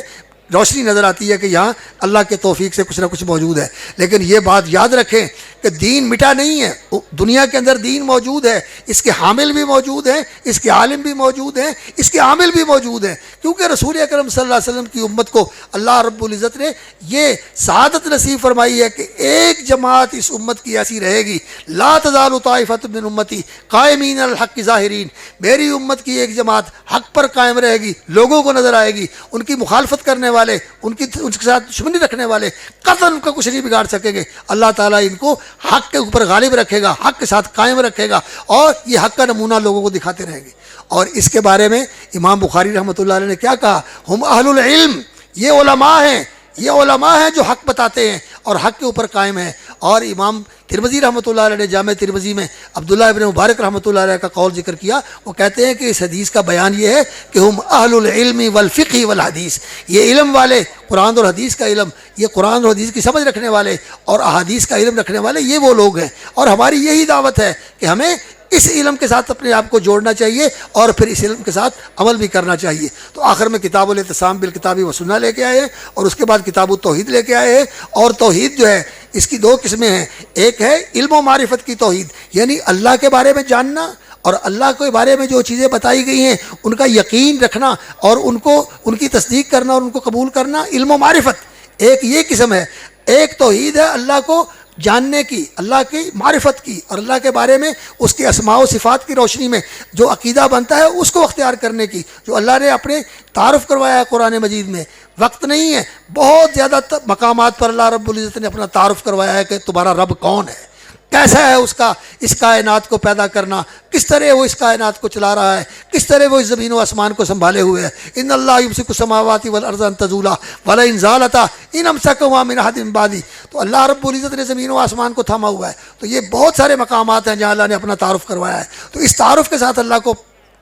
روشنی نظر آتی ہے کہ یہاں اللہ کے توفیق سے کچھ نہ کچھ موجود ہے. لیکن یہ بات یاد رکھیں کہ دین مٹا نہیں ہے. دنیا کے اندر دین موجود ہے، اس کے حامل بھی موجود ہیں، اس کے عالم بھی موجود ہیں، اس کے عامل بھی موجود ہیں. کیونکہ رسول اکرم صلی اللہ علیہ وسلم کی امت کو اللہ رب العزت نے یہ سعادت نصیب فرمائی ہے کہ ایک جماعت اس امت کی ایسی رہے گی، لا تزال طائفۃ من امتی قائمین علی الحق ظاہرین. میری امت کی ایک جماعت حق پر قائم رہے گی، لوگوں کو نظر آئے گی. ان کی مخالفت کرنے والے، ان کے ساتھ دشمنی رکھنے والے قطعاً ان کا کچھ نہیں بگاڑ سکیں گے. اللہ تعالیٰ ان کو حق کے اوپر غالب رکھے گا، حق کے ساتھ قائم رکھے گا، اور یہ حق کا نمونہ لوگوں کو دکھاتے رہیں گے. اور اس کے بارے میں امام بخاری رحمۃ اللہ علیہ نے کیا کہا؟ ہم اہل العلم، یہ علماء ہیں، یہ علماء ہیں جو حق بتاتے ہیں اور حق کے اوپر قائم ہیں. اور امام ترمذی رحمۃ اللہ علیہ نے جامع ترمذی میں عبداللہ ابن مبارک رحمۃ اللہ علیہ کا قول ذکر کیا. وہ کہتے ہیں کہ اس حدیث کا بیان یہ ہے کہ ہم اہل العلم والفقہ والحدیث، یہ علم والے، قرآن اور حدیث کا علم، یہ قرآن اور حدیث کی سمجھ رکھنے والے اور احادیث کا علم رکھنے والے، یہ وہ لوگ ہیں. اور ہماری یہی دعوت ہے کہ ہمیں اس علم کے ساتھ اپنے آپ کو جوڑنا چاہیے اور پھر اس علم کے ساتھ عمل بھی کرنا چاہیے. تو آخر میں کتاب الاعتصام بالکتاب والسنہ لے کے آئے ہیں، اور اس کے بعد کتاب التوحید لے کے آئے ہیں. اور توحید جو ہے اس کی دو قسمیں ہیں. ایک ہے علم و معرفت کی توحید، یعنی اللہ کے بارے میں جاننا اور اللہ کے بارے میں جو چیزیں بتائی گئی ہیں ان کا یقین رکھنا اور ان کی تصدیق کرنا اور ان کو قبول کرنا، علم و معرفت. ایک یہ قسم ہے. ایک توحید ہے اللہ کو جاننے کی، اللہ کی معرفت کی، اور اللہ کے بارے میں اس کے اسماء و صفات کی روشنی میں جو عقیدہ بنتا ہے اس کو اختیار کرنے کی، جو اللہ نے اپنے تعارف کروایا ہے قرآن مجید میں۔ وقت نہیں ہے، بہت زیادہ مقامات پر اللہ رب العزت نے اپنا تعارف کروایا ہے کہ تمہارا رب کون ہے، کیسا ہے اس کا اس کائنات کو پیدا کرنا، کس طرح وہ اس کائنات کو چلا رہا ہے، کس طرح وہ اس زمین و آسمان کو سنبھالے ہوئے ہے۔ ان اللہ یمسک السماوات والارض ان تزولا ولئن زالتا ان امسکہما من احد من بعدہ۔ تو اللہ رب العزت نے زمین و آسمان کو تھاما ہوا ہے۔ تو یہ بہت سارے مقامات ہیں جہاں اللہ نے اپنا تعارف کروایا ہے۔ تو اس تعارف کے ساتھ اللہ کو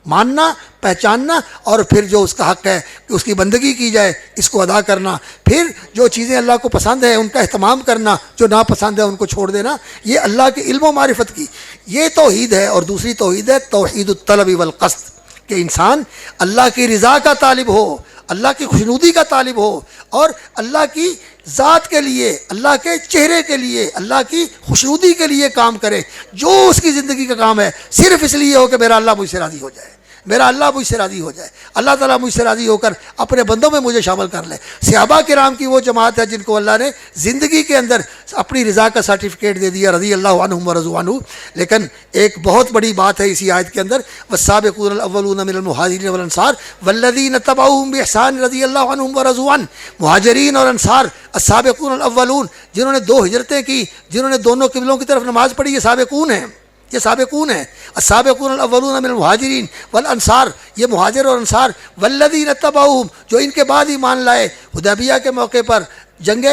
ماننا، پہچاننا، اور پھر جو اس کا حق ہے کہ اس کی بندگی کی جائے اس کو ادا کرنا، پھر جو چیزیں اللہ کو پسند ہیں ان کا اہتمام کرنا، جو ناپسند ہے ان کو چھوڑ دینا، یہ اللہ کے علم و معرفت کی یہ توحید ہے۔ اور دوسری توحید ہے توحید الطلب والقصد، کہ انسان اللہ کی رضا کا طالب ہو، اللہ کی خوشنودی کا طالب ہو، اور اللہ کی ذات کے لیے، اللہ کے چہرے کے لیے، اللہ کی خوشنودی کے لیے کام کرے۔ جو اس کی زندگی کا کام ہے صرف اس لیے ہو کہ میرا اللہ مجھ سے راضی ہو جائے، میرا اللہ مجھ سے راضی ہو جائے، اللہ تعالیٰ مجھ سے راضی ہو کر اپنے بندوں میں مجھے شامل کر لے۔ صحابہ کرام کی وہ جماعت ہے جن کو اللہ نے زندگی کے اندر اپنی رضا کا سرٹیفکیٹ دے دیا، رضی اللہ عنہم ورضوا عنہ۔ لیکن ایک بہت بڑی بات ہے اسی آیت کے اندر، والسابقون الاولون من المہاجرین والانصار والذین تبعوہم بإحسان رضی اللہ عنہم ورضوا عنہ۔ مہاجرین اور انصار السابقون الاولون، جنہوں نے 2 ہجرتیں کی، جنہوں نے دونوں قبلوں کی طرف نماز پڑھی، یہ سابقون ہیں، یہ سابقون ہیں۔ السابقون الاولون من المہاجرین والانصار، یہ مہاجر اور انصار، والذین تبعوہم، جو ان کے بعد ایمان لائے حدیبیہ کے موقع پر، جنگ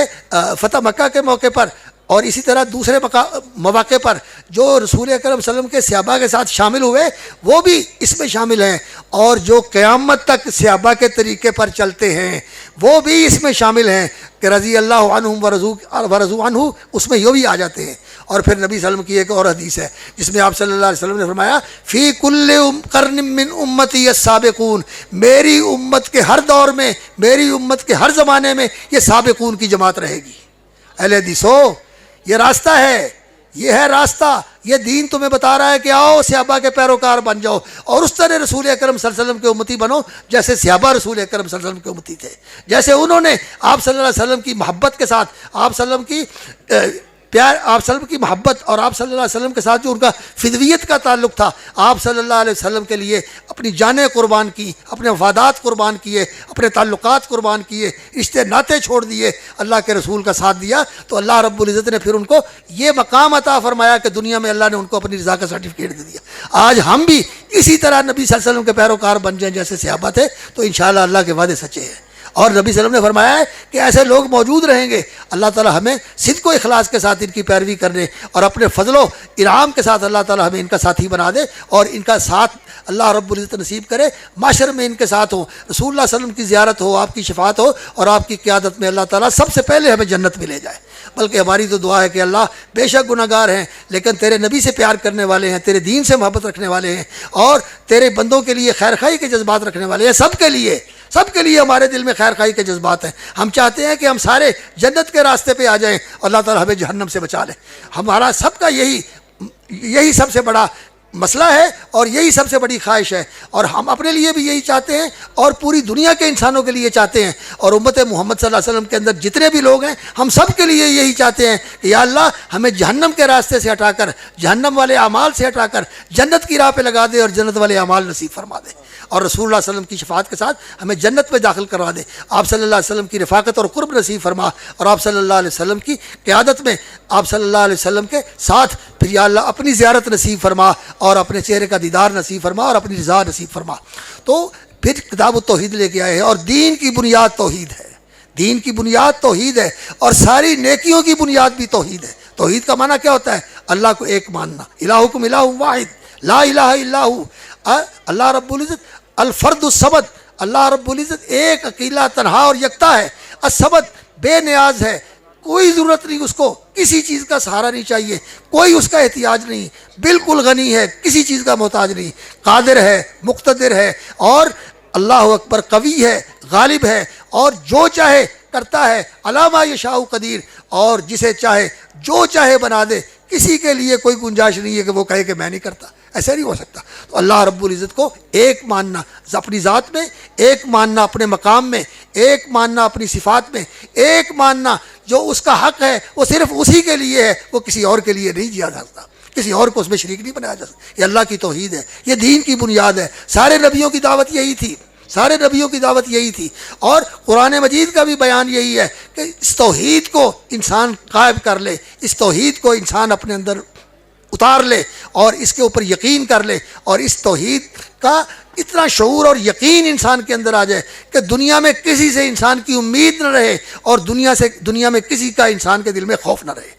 فتح مکہ کے موقع پر، اور اسی طرح دوسرے مواقع پر جو رسول اکرم صلی اللہ علیہ وسلم کے صحابہ کے ساتھ شامل ہوئے وہ بھی اس میں شامل ہیں، اور جو قیامت تک صحابہ کے طریقے پر چلتے ہیں وہ بھی اس میں شامل ہیں کہ رضی اللہ عنہم ورضوا عنہ، اس میں یہ بھی آ جاتے ہیں۔ اور پھر نبی صلی اللہ علیہ وسلم کی ایک اور حدیث ہے جس میں آپ صلی اللہ علیہ وسلم نے فرمایا فی کل قرن من امتی السابقون، میری امت کے ہر دور میں، میری امت کے ہر زمانے میں یہ سابقون کی جماعت رہے گی۔ اہل حدیثو، یہ راستہ ہے، یہ ہے راستہ، یہ دین تمہیں بتا رہا ہے کہ آؤ صحابہ کے پیروکار بن جاؤ، اور اس طرح رسول اکرم صلی اللہ علیہ وسلم کے امتی بنو جیسے صحابہ رسول اکرم صلی اللہ علیہ وسلم کے امتی تھے، جیسے انہوں نے آپ صلی اللہ علیہ وسلم کی محبت کے ساتھ، آپ صلی اللہ علیہ وسلم کی پیار، آپ صلی اللہ علیہ وسلم کی محبت، اور آپ صلی اللہ علیہ وسلم کے ساتھ جو ان کا فدویت کا تعلق تھا، آپ صلی اللہ علیہ وسلم کے لیے اپنی جانیں قربان کی، اپنے وفادات قربان کیے، اپنے تعلقات قربان کیے، رشتے ناطے چھوڑ دیے، اللہ کے رسول کا ساتھ دیا، تو اللہ رب العزت نے پھر ان کو یہ مقام عطا فرمایا کہ دنیا میں اللہ نے ان کو اپنی رضا کا سرٹیفکیٹ دے دیا۔ آج ہم بھی اسی طرح نبی صلی اللہ علیہ وسلم کے پیروکار بن جائیں جیسے صحابہ تھے تو انشاءاللہ اللہ کے وعدے سچے ہیں، اور نبی صلی اللہ علیہ وسلم نے فرمایا ہے کہ ایسے لوگ موجود رہیں گے۔ اللہ تعالیٰ ہمیں صدق و اخلاص کے ساتھ ان کی پیروی کرنے اور اپنے فضل و انعام کے ساتھ اللہ تعالیٰ ہمیں ان کا ساتھی بنا دے، اور ان کا ساتھ اللہ رب العزت نصیب کرے، معاشر میں ان کے ساتھ ہو، رسول اللہ صلی اللہ علیہ وسلم کی زیارت ہو، آپ کی شفاعت ہو، اور آپ کی قیادت میں اللہ تعالیٰ سب سے پہلے ہمیں جنت میں لے جائے۔ بلکہ ہماری تو دعا ہے کہ اللہ بے شک گناہ گار ہیں لیکن تیرے نبی سے پیار کرنے والے ہیں، تیرے دین سے محبت رکھنے والے ہیں، اور تیرے بندوں کے لیے خیر خواہی کے جذبات رکھنے والے ہیں۔ سب کے لیے ہمارے دل میں خیر خواہی کے جذبات ہیں۔ ہم چاہتے ہیں کہ ہم سارے جنت کے راستے پہ آ جائیں، اللہ تعالیٰ ہمیں جہنم سے بچا لے۔ ہمارا سب کا یہی سب سے بڑا مسئلہ ہے اور یہی سب سے بڑی خواہش ہے، اور ہم اپنے لیے بھی یہی چاہتے ہیں اور پوری دنیا کے انسانوں کے لیے چاہتے ہیں، اور امت محمد صلی اللہ علیہ وسلم کے اندر جتنے بھی لوگ ہیں ہم سب کے لیے یہی چاہتے ہیں کہ یا اللہ ہمیں جہنم کے راستے سے ہٹا کر، جہنم والے اعمال سے ہٹا کر جنت کی راہ پہ لگا دے اور جنت والے اعمال نصیب فرما دے، اور رسول اللہ صلی اللہ علیہ وسلم کی شفاعت کے ساتھ ہمیں جنت میں داخل کروا دے۔ آپ صلی اللہ علیہ وسلم کی رفاقت اور قرب نصیب فرما، اور آپ صلی اللہ علیہ وسلم کی قیادت میں آپ صلی اللہ علیہ وسلم کے ساتھ پھر یا اللہ اپنی زیارت نصیب فرما، اور اپنے چہرے کا دیدار نصیب فرما، اور اپنی رضا نصیب فرما۔ تو پھر کتاب التوحید لے کے آئے ہیں، اور دین کی بنیاد توحید ہے، دین کی بنیاد توحید ہے، اور ساری نیکیوں کی بنیاد بھی توحید ہے۔ توحید کا معنی کیا ہوتا ہے؟ اللہ کو ایک ماننا، الہکم الہ واحد لا الہ الا ہو، اللہ رب العزت الفرد الصمد، اللہ رب العزت ایک اکیلا تنہا اور یکتا ہے، الصمد بے نیاز ہے، کوئی ضرورت نہیں اس کو، کسی چیز کا سہارا نہیں چاہیے، کوئی اس کا احتیاج نہیں، بالکل غنی ہے، کسی چیز کا محتاج نہیں، قادر ہے، مقتدر ہے، اور اللہ اکبر قوی ہے، غالب ہے، اور جو چاہے کرتا ہے، علی ما یشاء قدیر، اور جسے چاہے جو چاہے بنا دے، کسی کے لیے کوئی گنجائش نہیں ہے کہ وہ کہے کہ میں نہیں کرتا، ایسا نہیں ہو سکتا۔ تو اللہ رب العزت کو ایک ماننا اپنی ذات میں، ایک ماننا اپنے مقام میں، ایک ماننا اپنی صفات میں، ایک ماننا جو اس کا حق ہے وہ صرف اسی کے لیے ہے، وہ کسی اور کے لیے نہیں جا سکتا، کسی اور کو اس میں شریک نہیں بنایا جا سکتا۔ یہ اللہ کی توحید ہے، یہ دین کی بنیاد ہے۔ سارے نبیوں کی دعوت یہی تھی، سارے نبیوں کی دعوت یہی تھی، اور قرآن مجید کا بھی بیان یہی ہے کہ اس توحید کو انسان قائم کر لے، اس توحید کو انسان اپنے اندر اتار لے اور اس کے اوپر یقین کر لے، اور اس توحید کا اتنا شعور اور یقین انسان کے اندر آ جائے کہ دنیا میں کسی سے انسان کی امید نہ رہے، اور دنیا میں کسی کا انسان کے دل میں خوف نہ رہے،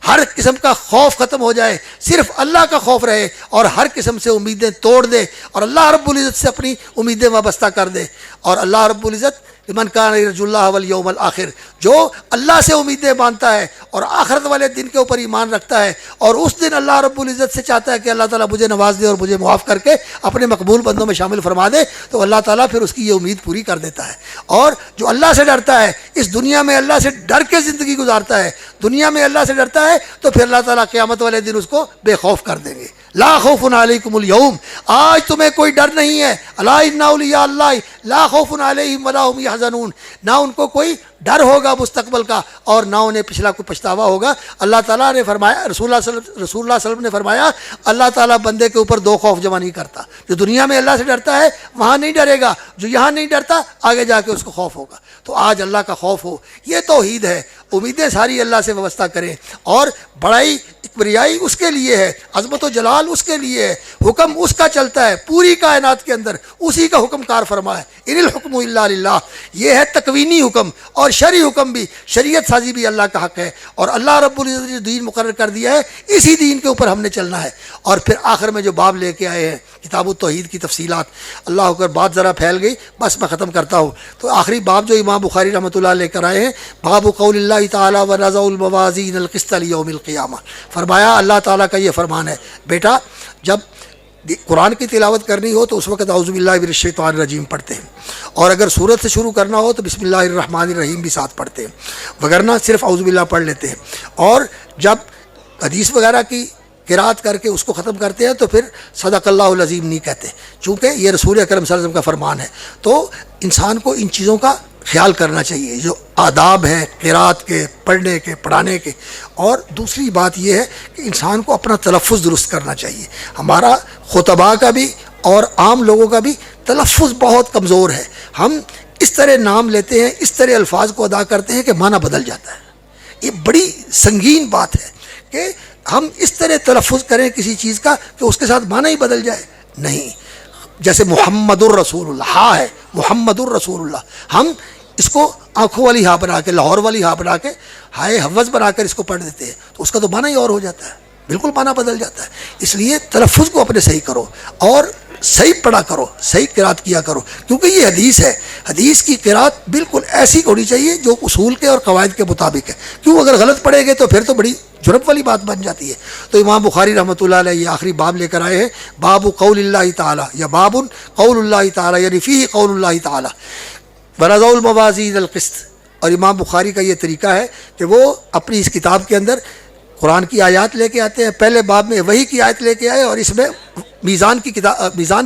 ہر قسم کا خوف ختم ہو جائے، صرف اللہ کا خوف رہے، اور ہر قسم سے امیدیں توڑ دے اور اللہ رب العزت سے اپنی امیدیں وابستہ کر دے۔ اور اللہ رب العزت لمن کان یرجو اللہ والیوم الآخر، جو اللہ سے امیدیں باندھتا ہے اور آخرت والے دن کے اوپر ایمان رکھتا ہے، اور اس دن اللہ رب العزت سے چاہتا ہے کہ اللہ تعالیٰ مجھے نواز دے اور مجھے معاف کر کے اپنے مقبول بندوں میں شامل فرما دے، تو اللہ تعالیٰ پھر اس کی یہ امید پوری کر دیتا ہے۔ اور جو اللہ سے ڈرتا ہے، اس دنیا میں اللہ سے ڈر کے زندگی گزارتا ہے، دنیا میں اللہ سے ڈرتا ہے، تو پھر اللہ تعالیٰ قیامت والے دن اس کو بے خوف کر دیں گے۔ لا خوف علیکم اليوم، آج تمہیں کوئی ڈر نہیں ہے، الا ان اولیاء اللہ لا خوف علیہم ولا هم يحزنون، نہ ان کو کوئی ڈر ہوگا مستقبل کا اور نہ انہیں پچھلا کوئی پچھتاوا ہوگا۔ اللہ تعالیٰ نے فرمایا، رسول اللہ صلی اللہ علیہ وسلم نے فرمایا، اللہ تعالیٰ بندے کے اوپر دو خوف جمع نہیں کرتا، جو دنیا میں اللہ سے ڈرتا ہے وہاں نہیں ڈرے گا، جو یہاں نہیں ڈرتا آگے جا کے اس کو خوف ہوگا۔ تو آج اللہ کا خوف ہو، یہ توحید ہے، امیدیں ساری اللہ سے وابستہ کریں، اور بڑائی کبریائی اس کے لیے ہے، عظمت و جلال اس کے لیے ہے، حکم اس کا چلتا ہے پوری کائنات کے اندر، اسی کا حکم کار فرما ہے۔ ان الحکم الا للہ، یہ ہے تکوینی حکم، اور شرعی حکم بھی، شریعت سازی بھی اللہ کا حق ہے، اور اللہ رب العزت نے جو دین مقرر کر دیا ہے اسی دین کے اوپر ہم نے چلنا ہے۔ اور پھر آخر میں جو باب لے کے آئے ہیں کتاب التوحید کی تفصیلات، اللہ اکبر، بات ذرا پھیل گئی، بس میں ختم کرتا ہوں۔ تو آخری باب جو امام بخاری رحمۃ اللہ لے کر آئے ہیں، باب قول اللہ تعالیٰ ونضع الموازین القسط لیوم القیامہ، فرمایا اللہ تعالیٰ کا یہ فرمان ہے، بیٹا جب قرآن کی تلاوت کرنی ہو تو اس وقت اعوذ باللہ من الشیطان الرجیم پڑھتے ہیں، اور اگر سورت سے شروع کرنا ہو تو بسم اللہ الرحمن الرحیم بھی ساتھ پڑھتے ہیں، وگرنہ صرف اعوذ باللہ پڑھ لیتے ہیں۔ اور جب حدیث وغیرہ کی قرات کر کے اس کو ختم کرتے ہیں تو پھر صدق اللہ العظیم نہیں کہتے، چونکہ یہ رسول اکرم صلی اللہ علیہ وسلم کا فرمان ہے۔ تو انسان کو ان چیزوں کا خیال کرنا چاہیے، جو آداب ہیں قرات کے، پڑھنے کے، پڑھانے کے۔ اور دوسری بات یہ ہے کہ انسان کو اپنا تلفظ درست کرنا چاہیے۔ ہمارا خطباء کا بھی اور عام لوگوں کا بھی تلفظ بہت کمزور ہے، ہم اس طرح نام لیتے ہیں، اس طرح الفاظ کو ادا کرتے ہیں کہ معنی بدل جاتا ہے۔ یہ بڑی سنگین بات ہے کہ ہم اس طرح تلفظ کریں کسی چیز کا کہ اس کے ساتھ معنی ہی بدل جائے، نہیں۔ جیسے محمد الرسول اللہ، ہاں ہے محمد الرسول اللہ، ہم اس کو آنکھوں والی ہاں بنا کے، لاہور والی ہاں بنا کے، ہائے حوض بنا کر اس کو پڑھ دیتے ہیں، تو اس کا تو معنی ہی اور ہو جاتا ہے، بالکل معنی بدل جاتا ہے۔ اس لیے تلفظ کو اپنے صحیح کرو اور صحیح پڑھا کرو، صحیح قرات کیا کرو، کیونکہ یہ حدیث ہے، حدیث کی قرات بالکل ایسی ہونی چاہیے جو اصول کے اور قواعد کے مطابق ہے۔ کیوں اگر غلط پڑھے گے تو پھر تو بڑی جرم والی بات بن جاتی ہے۔ تو امام بخاری رحمۃ اللہ علیہ یہ آخری باب لے کر آئے ہیں، باب قول اللہ تعالیٰ، یا باب قول اللہ تعالیٰ، یعنی فیہ قول اللہ تعالیٰ ونضع الموازین القسط۔ اور امام بخاری کا یہ طریقہ ہے کہ وہ اپنی اس کتاب کے اندر قرآن کی آیات لے کے آتے ہیں، پہلے باب میں وحی کی آیت لے کے آئے، اور اس میں میزان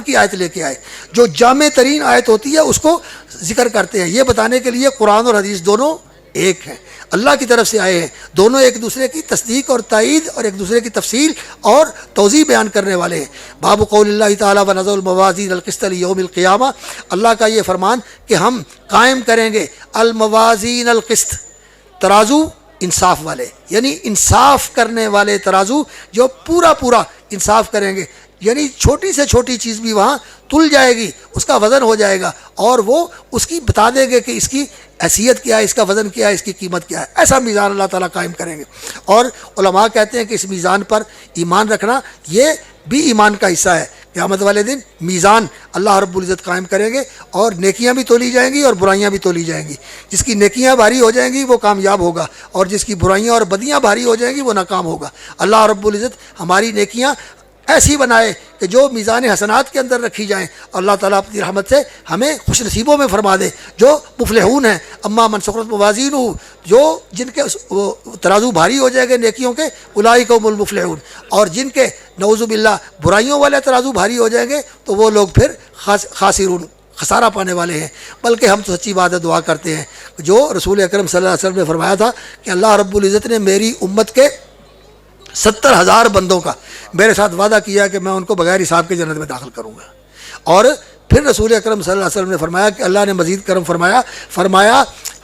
کی آیت لے کے آئے، جو جامع ترین آیت ہوتی ہے اس کو ذکر کرتے ہیں، یہ بتانے کے لیے قرآن اور حدیث دونوں ایک ہیں، اللہ کی طرف سے آئے ہیں، دونوں ایک دوسرے کی تصدیق اور تائید اور ایک دوسرے کی تفصیل اور توضیح بیان کرنے والے ہیں۔ باب قول اللہ تعالیٰ ونضع الموازین القسط لیوم القیامہ، اللہ کا یہ فرمان کہ ہم قائم کریں گے الموازین القسط، ترازو انصاف والے، یعنی انصاف کرنے والے ترازو جو پورا انصاف کریں گے، یعنی چھوٹی سے چھوٹی چیز بھی وہاں تل جائے گی، اس کا وزن ہو جائے گا، اور وہ اس کی بتا دے گے کہ اس کی حیثیت کیا ہے، اس کا وزن کیا ہے، اس کی قیمت کیا ہے۔ ایسا میزان اللہ تعالیٰ قائم کریں گے۔ اور علماء کہتے ہیں کہ اس میزان پر ایمان رکھنا یہ بھی ایمان کا حصہ ہے۔ قیامت والے دن میزان اللہ رب العزت قائم کریں گے، اور نیکیاں بھی تولی جائیں گی اور برائیاں بھی تولی جائیں گی۔ جس کی نیکیاں بھاری ہو جائیں گی وہ کامیاب ہوگا، اور جس کی برائیاں اور بدیاں بھاری ہو جائیں گی وہ ناکام ہوگا۔ اللہ رب العزت ہماری نیکیاں ایسی بنائے کہ جو میزان حسنات کے اندر رکھی جائیں. اللہ تعالیٰ اپنی رحمت سے ہمیں خوش نصیبوں میں فرما دے جو مفلحون ہیں. اما من ثقلت موازینہ، جو جن کے ترازو بھاری ہو جائے گے نیکیوں کے، اولئک هم المفلحون. اور جن کے نعوذ باللہ برائیوں والے ترازو بھاری ہو جائیں گے تو وہ لوگ پھر خاسرون، خسارہ پانے والے ہیں. بلکہ ہم تو سچی بات ہے دعا کرتے ہیں جو رسول اکرم صلی اللہ علیہ وسلم نے فرمایا تھا کہ اللہ رب العزت نے میری امت کے 70,000 بندوں کا میرے ساتھ وعدہ کیا کہ میں ان کو بغیر حساب کے جنت میں داخل کروں گا. اور پھر رسول اکرم صلی اللہ علیہ وسلم نے فرمایا کہ اللہ نے مزید کرم فرمایا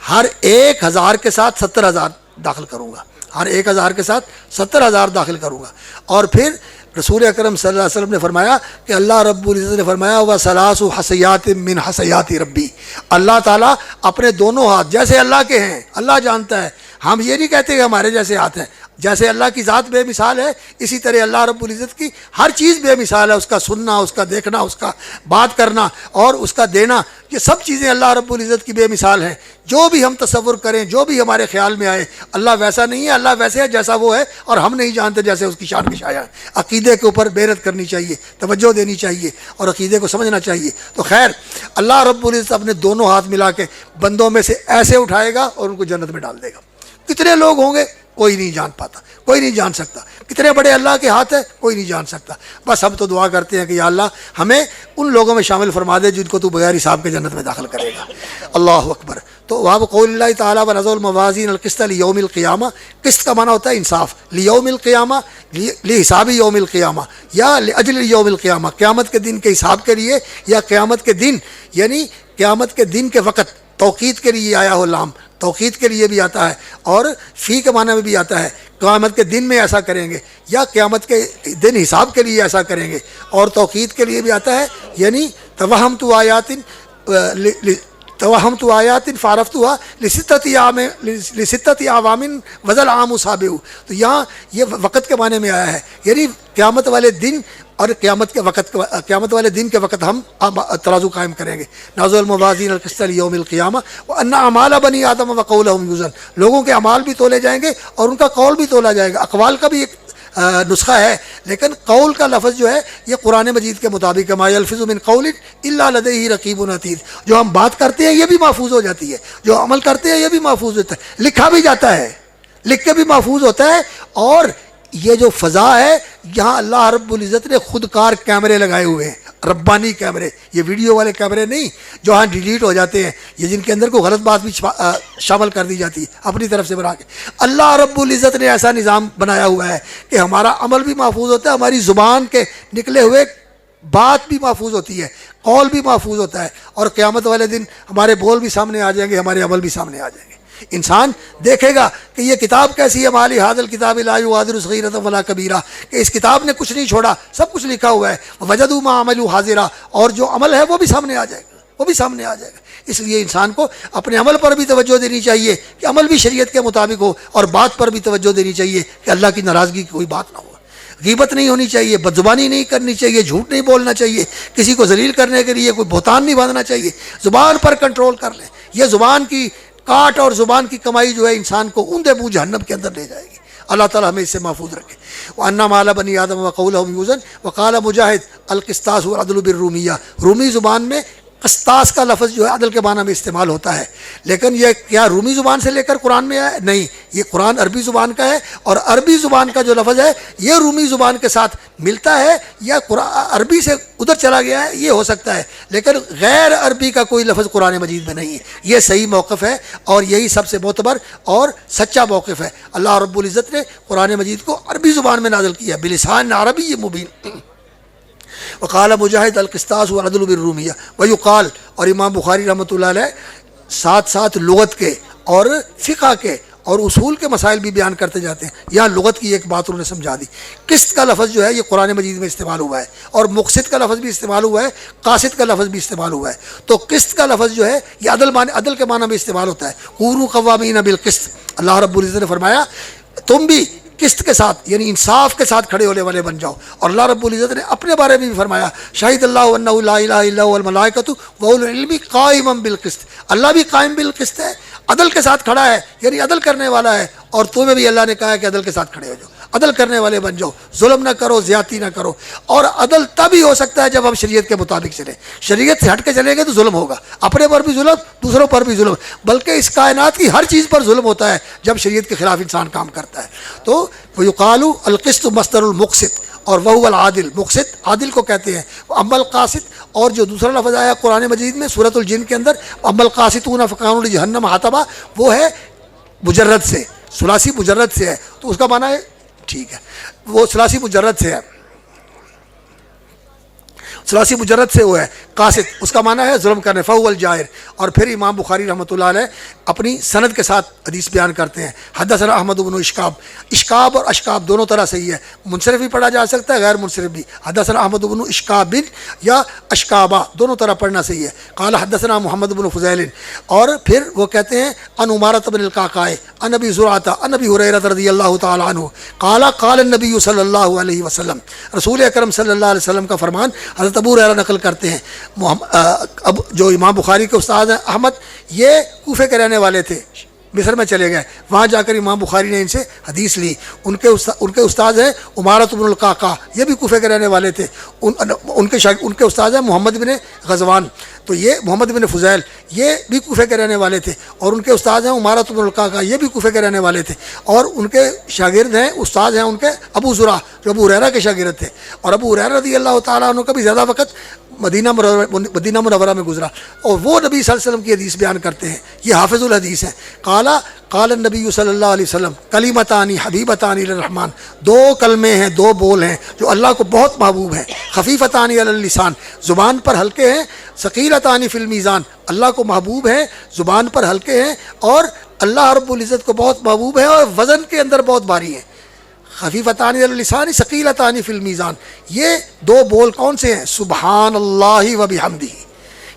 ہر 1,000 کے ساتھ 70,000 داخل کروں گا، ہر 1,000 کے ساتھ 70,000 داخل کروں گا. اور پھر رسول اکرم صلی اللہ علیہ وسلم نے فرمایا کہ اللہ رب العزت نے فرمایا وَثَلَاثُ حَسَيَاتٍ مِّنْ حَسَيَاتِ رَبِّي. اللہ تعالیٰ اپنے دونوں ہاتھ جیسے اللہ کے ہیں، اللہ جانتا ہے، ہم یہ نہیں کہتے کہ ہمارے جیسے ہاتھ ہیں. جیسے اللہ کی ذات بے مثال ہے، اسی طرح اللہ رب العزت کی ہر چیز بے مثال ہے. اس کا سننا، اس کا دیکھنا، اس کا بات کرنا اور اس کا دینا، یہ سب چیزیں اللہ رب العزت کی بے مثال ہیں. جو بھی ہم تصور کریں، جو بھی ہمارے خیال میں آئے، اللہ ویسا نہیں ہے. اللہ ویسے ہے جیسا وہ ہے، اور ہم نہیں جانتے جیسے اس کی شان کی شایا ہے. عقیدے کے اوپر محنت کرنی چاہیے، توجہ دینی چاہیے اور عقیدے کو سمجھنا چاہیے. تو خیر، اللہ رب العزت اپنے دونوں ہاتھ ملا کے بندوں میں سے ایسے اٹھائے گا اور ان کو جنت میں ڈال دے گا. کتنے لوگ ہوں گے کوئی نہیں جان پاتا، کوئی نہیں جان سکتا. کتنے بڑے اللہ کے ہاتھ ہیں کوئی نہیں جان سکتا. بس ہم تو دعا کرتے ہیں کہ یا اللہ ہمیں ان لوگوں میں شامل فرما دے جن کو تو بغیر حساب کے جنت میں داخل کرے گا. اللہ اکبر. تو وہاں قول اللہ تعالیٰ ونضع الموازین القسط لیوم القیامہ. قسط کا معنی ہوتا ہے انصاف. لیوم القیامہ، لحساب یوم القیامہ یا لاجل یوم القیامہ، قیامت کے دن کے حساب کے لیے، یا قیامت کے دن یعنی قیامت کے دن کے وقت. توقید کے لیے آیا ہو لام، توقید کے لیے بھی آتا ہے اور فی کے معنی میں بھی آتا ہے. قیامت کے دن میں ایسا کریں گے یا قیامت کے دن حساب کے لیے ایسا کریں گے. اور توقید کے لیے بھی آتا ہے یعنی توہمت آیات فعرفتها لستة اعوام وذل عام صابئ. تو یہاں یہ وقت کے معنی میں آیا ہے، یعنی قیامت والے دن اور قیامت والے دن کے وقت ہم ترازو قائم کریں گے. نضع الموازین القسط لیوم القیامہ وان اعمال بنی آدم وقولهم یوزن. لوگوں کے اعمال بھی تولے جائیں گے اور ان کا قول بھی تولا جائے گا. اقوال کا بھی ایک نسخہ ہے، لیکن قول کا لفظ جو ہے یہ قرآن مجید کے مطابق ما یلفظ من قول الا لدیہ رقیب عتید. جو ہم بات کرتے ہیں یہ بھی محفوظ ہو جاتی ہے، جو عمل کرتے ہیں یہ بھی محفوظ ہوتا ہے، لکھا بھی جاتا ہے، لکھ کے بھی محفوظ ہوتا ہے. اور یہ جو فضا ہے یہاں اللہ رب العزت نے خود کار کیمرے لگائے ہوئے ہیں، ربانی کیمرے. یہ ویڈیو والے کیمرے نہیں جو ہاں ڈیلیٹ ہو جاتے ہیں، یہ جن کے اندر کوئی غلط بات بھی شامل کر دی جاتی ہے اپنی طرف سے بنا کے. اللہ رب العزت نے ایسا نظام بنایا ہوا ہے کہ ہمارا عمل بھی محفوظ ہوتا ہے، ہماری زبان کے نکلے ہوئے بات بھی محفوظ ہوتی ہے، قول بھی محفوظ ہوتا ہے. اور قیامت والے دن ہمارے بول بھی سامنے آ جائیں گے، ہمارے عمل بھی سامنے آ جائیں گے. انسان دیکھے گا کہ یہ کتاب کیسی ہے، مالی حاضر کتاب لا یغادر صغیرۃ ولا کبیرہ، کہ اس کتاب نے کچھ نہیں چھوڑا، سب کچھ لکھا ہوا ہے. وجدوا ما عملوا حاضرا، اور جو عمل ہے وہ بھی سامنے آ جائے گا، وہ بھی سامنے آ جائے گا. اس لیے انسان کو اپنے عمل پر بھی توجہ دینی چاہیے کہ عمل بھی شریعت کے مطابق ہو، اور بات پر بھی توجہ دینی چاہیے کہ اللہ کی ناراضگی کی کوئی بات نہ ہو. غیبت نہیں ہونی چاہیے، بدزبانی نہیں کرنی چاہیے، جھوٹ نہیں بولنا چاہیے، کسی کو ذلیل کرنے کے لیے کوئی بہتان نہیں باندھنا چاہیے. زبان پر کنٹرول کر لیں. یہ زبان کی کاٹ اور زبان کی کمائی جو ہے انسان کو اوندے منہ جہنم کے اندر لے جائے گی. اللہ تعالیٰ ہمیں اس سے محفوظ رکھے. وَأَنَّ مَالَ بَنِي آدَمَ وَقَوْلَهُمْ يُوزَنْ. وقال مجاہد القسطاس والعدل بالرومیہ. رومی زبان میں قسطاس کا لفظ جو ہے عدل کے معنی میں استعمال ہوتا ہے، لیکن یہ کیا رومی زبان سے لے کر قرآن میں ہے؟ نہیں، یہ قرآن عربی زبان کا ہے، اور عربی زبان کا جو لفظ ہے یہ رومی زبان کے ساتھ ملتا ہے یا عربی سے ادھر چلا گیا ہے، یہ ہو سکتا ہے، لیکن غیر عربی کا کوئی لفظ قرآن مجید میں نہیں ہے. یہ صحیح موقف ہے اور یہی سب سے معتبر اور سچا موقف ہے. اللہ رب العزت نے قرآن مجید کو عربی زبان میں نازل کیا، بلسان عربی مبین. وقال مجاہد القسطاس والعدل بالرومیہ ویقال. اور امام بخاری رحمۃ اللہ علیہ ساتھ ساتھ لغت کے اور فقہ کے اور اصول کے مسائل بھی بیان کرتے جاتے ہیں. یہاں لغت کی ایک بات انہوں نے سمجھا دی. قسط کا لفظ جو ہے یہ قرآن مجید میں استعمال ہوا ہے، اور مقسط کا لفظ بھی استعمال ہوا ہے، قاسط کا لفظ بھی استعمال ہوا ہے. تو قسط کا لفظ جو ہے یہ عدل کے معنی میں استعمال ہوتا ہے. قولوا قوامین بالقسط. اللہ رب العزت نے فرمایا تم بھی قسط کے ساتھ یعنی انصاف کے ساتھ کھڑے ہونے والے بن جاؤ. اور اللہ رب العزت نے اپنے بارے میں بھی فرمایا شاہد اللہ انہ لا الہ الا هو والملائکۃ واولو العلم قائما بالقسط. اللہ بھی قائم بالقسط ہے، عدل کے ساتھ کھڑا ہے، یعنی عدل کرنے والا ہے. اور تمہیں بھی اللہ نے کہا ہے کہ عدل کے ساتھ کھڑے ہو جاؤ. عدل کرنے والے بن جاؤ، ظلم نہ کرو، زیادتی نہ کرو. اور عدل تب ہی ہو سکتا ہے جب ہم شریعت کے مطابق چلیں. شریعت سے ہٹ کے چلیں گے تو ظلم ہوگا، اپنے پر بھی ظلم، دوسروں پر بھی ظلم، بلکہ اس کائنات کی ہر چیز پر ظلم ہوتا ہے جب شریعت کے خلاف انسان کام کرتا ہے. تو وَيُقَالُ الْقِسْطُ مصدر المقسط، اور وَهُوَ الْعَادِلُ، مقسط عادل کو کہتے ہیں. اما القاسط، اور جو دوسرا لفظ آیا قرآن مجید میں سورۃ الجن کے اندر، اما القاسطون فکانوا لجہنم حطبا، وہ ہے مجرد سے، ثلاثی مجرد سے ہے، تو اس کا معنی ہے ٹھیک ہے، وہ ثلاثی مجرد سے ہے، ثلاثی مجرد سے وہ ہے قاسط، اس کا معنی ہے ظلم کرنے، فہو الجائر. اور پھر امام بخاری رحمۃ اللہ علیہ اپنی سند کے ساتھ حدیث بیان کرتے ہیں. حدثنا احمد بن اشکاب، اشکاب اور اشکاب دونوں طرح صحیح ہے، منصرف بھی پڑھا جا سکتا ہے، غیر منصرف بھی. حدثنا احمد بن اشکاب یا اشکابہ دونوں طرح پڑھنا صحیح ہے. قال حدثنا محمد بن فضیل، اور پھر وہ کہتے ہیں ان عمارۃ بن القعقاع عن ابی زرعۃ عن ابی ہریرہ رضی اللہ تعالی عنہ قال قال النبی صلی اللہ علیہ وسلم، رسول اکرم صلی اللہ علیہ وسلم کا فرمان حضرت ابو ہریرہ نقل کرتے ہیں. اب جو امام بخاری کے استاد ہیں احمد، یہ کوفے کے رہنے والے تھے، مصر میں چلے گئے، وہاں جا کر امام بخاری نے ان سے حدیث لی. ان کے استاد ہیں عمارۃ بن القعقاع، یہ بھی کوفے کے رہنے والے تھے. ان کے استاد ہیں محمد بن غزوان، تو یہ محمد بن فضیل یہ بھی کوفے کے رہنے والے تھے. اور ان کے استاد ہیں عمارۃ بن القعقاع، یہ بھی کوفے کے رہنے والے تھے. اور ان کے شاگرد ہیں، استاد ہیں ان کے ابو زرع، جو ابو ہریرہ کے شاگرد تھے. اور ابو ہریرہ رضی اللہ تعالیٰ عنہ کا بھی زیادہ وقت مدینہ منورہ میں گزرا، اور وہ نبی صلی اللہ علیہ وسلم کی حدیث بیان کرتے ہیں. یہ حافظ الحدیث ہیں. قال النبی صلی اللہ علیہ وسلم کلمتان حبیبتان الی الرحمن، دو کلمے ہیں، دو بول ہیں جو اللہ کو بہت محبوب ہیں. خفیفتان علی اللسان، زبان پر ہلکے ہیں. ثقیلتان فی المیزان، اللہ کو محبوب ہیں، زبان پر ہلکے ہیں، اور اللہ رب العزت کو بہت محبوب ہے اور وزن کے اندر بہت بھاری ہیں. خفیفتان علی اللسان ثقیلتان فی المیزان، یہ دو بول کون سے ہیں؟ سبحان اللہ و بحمدہ،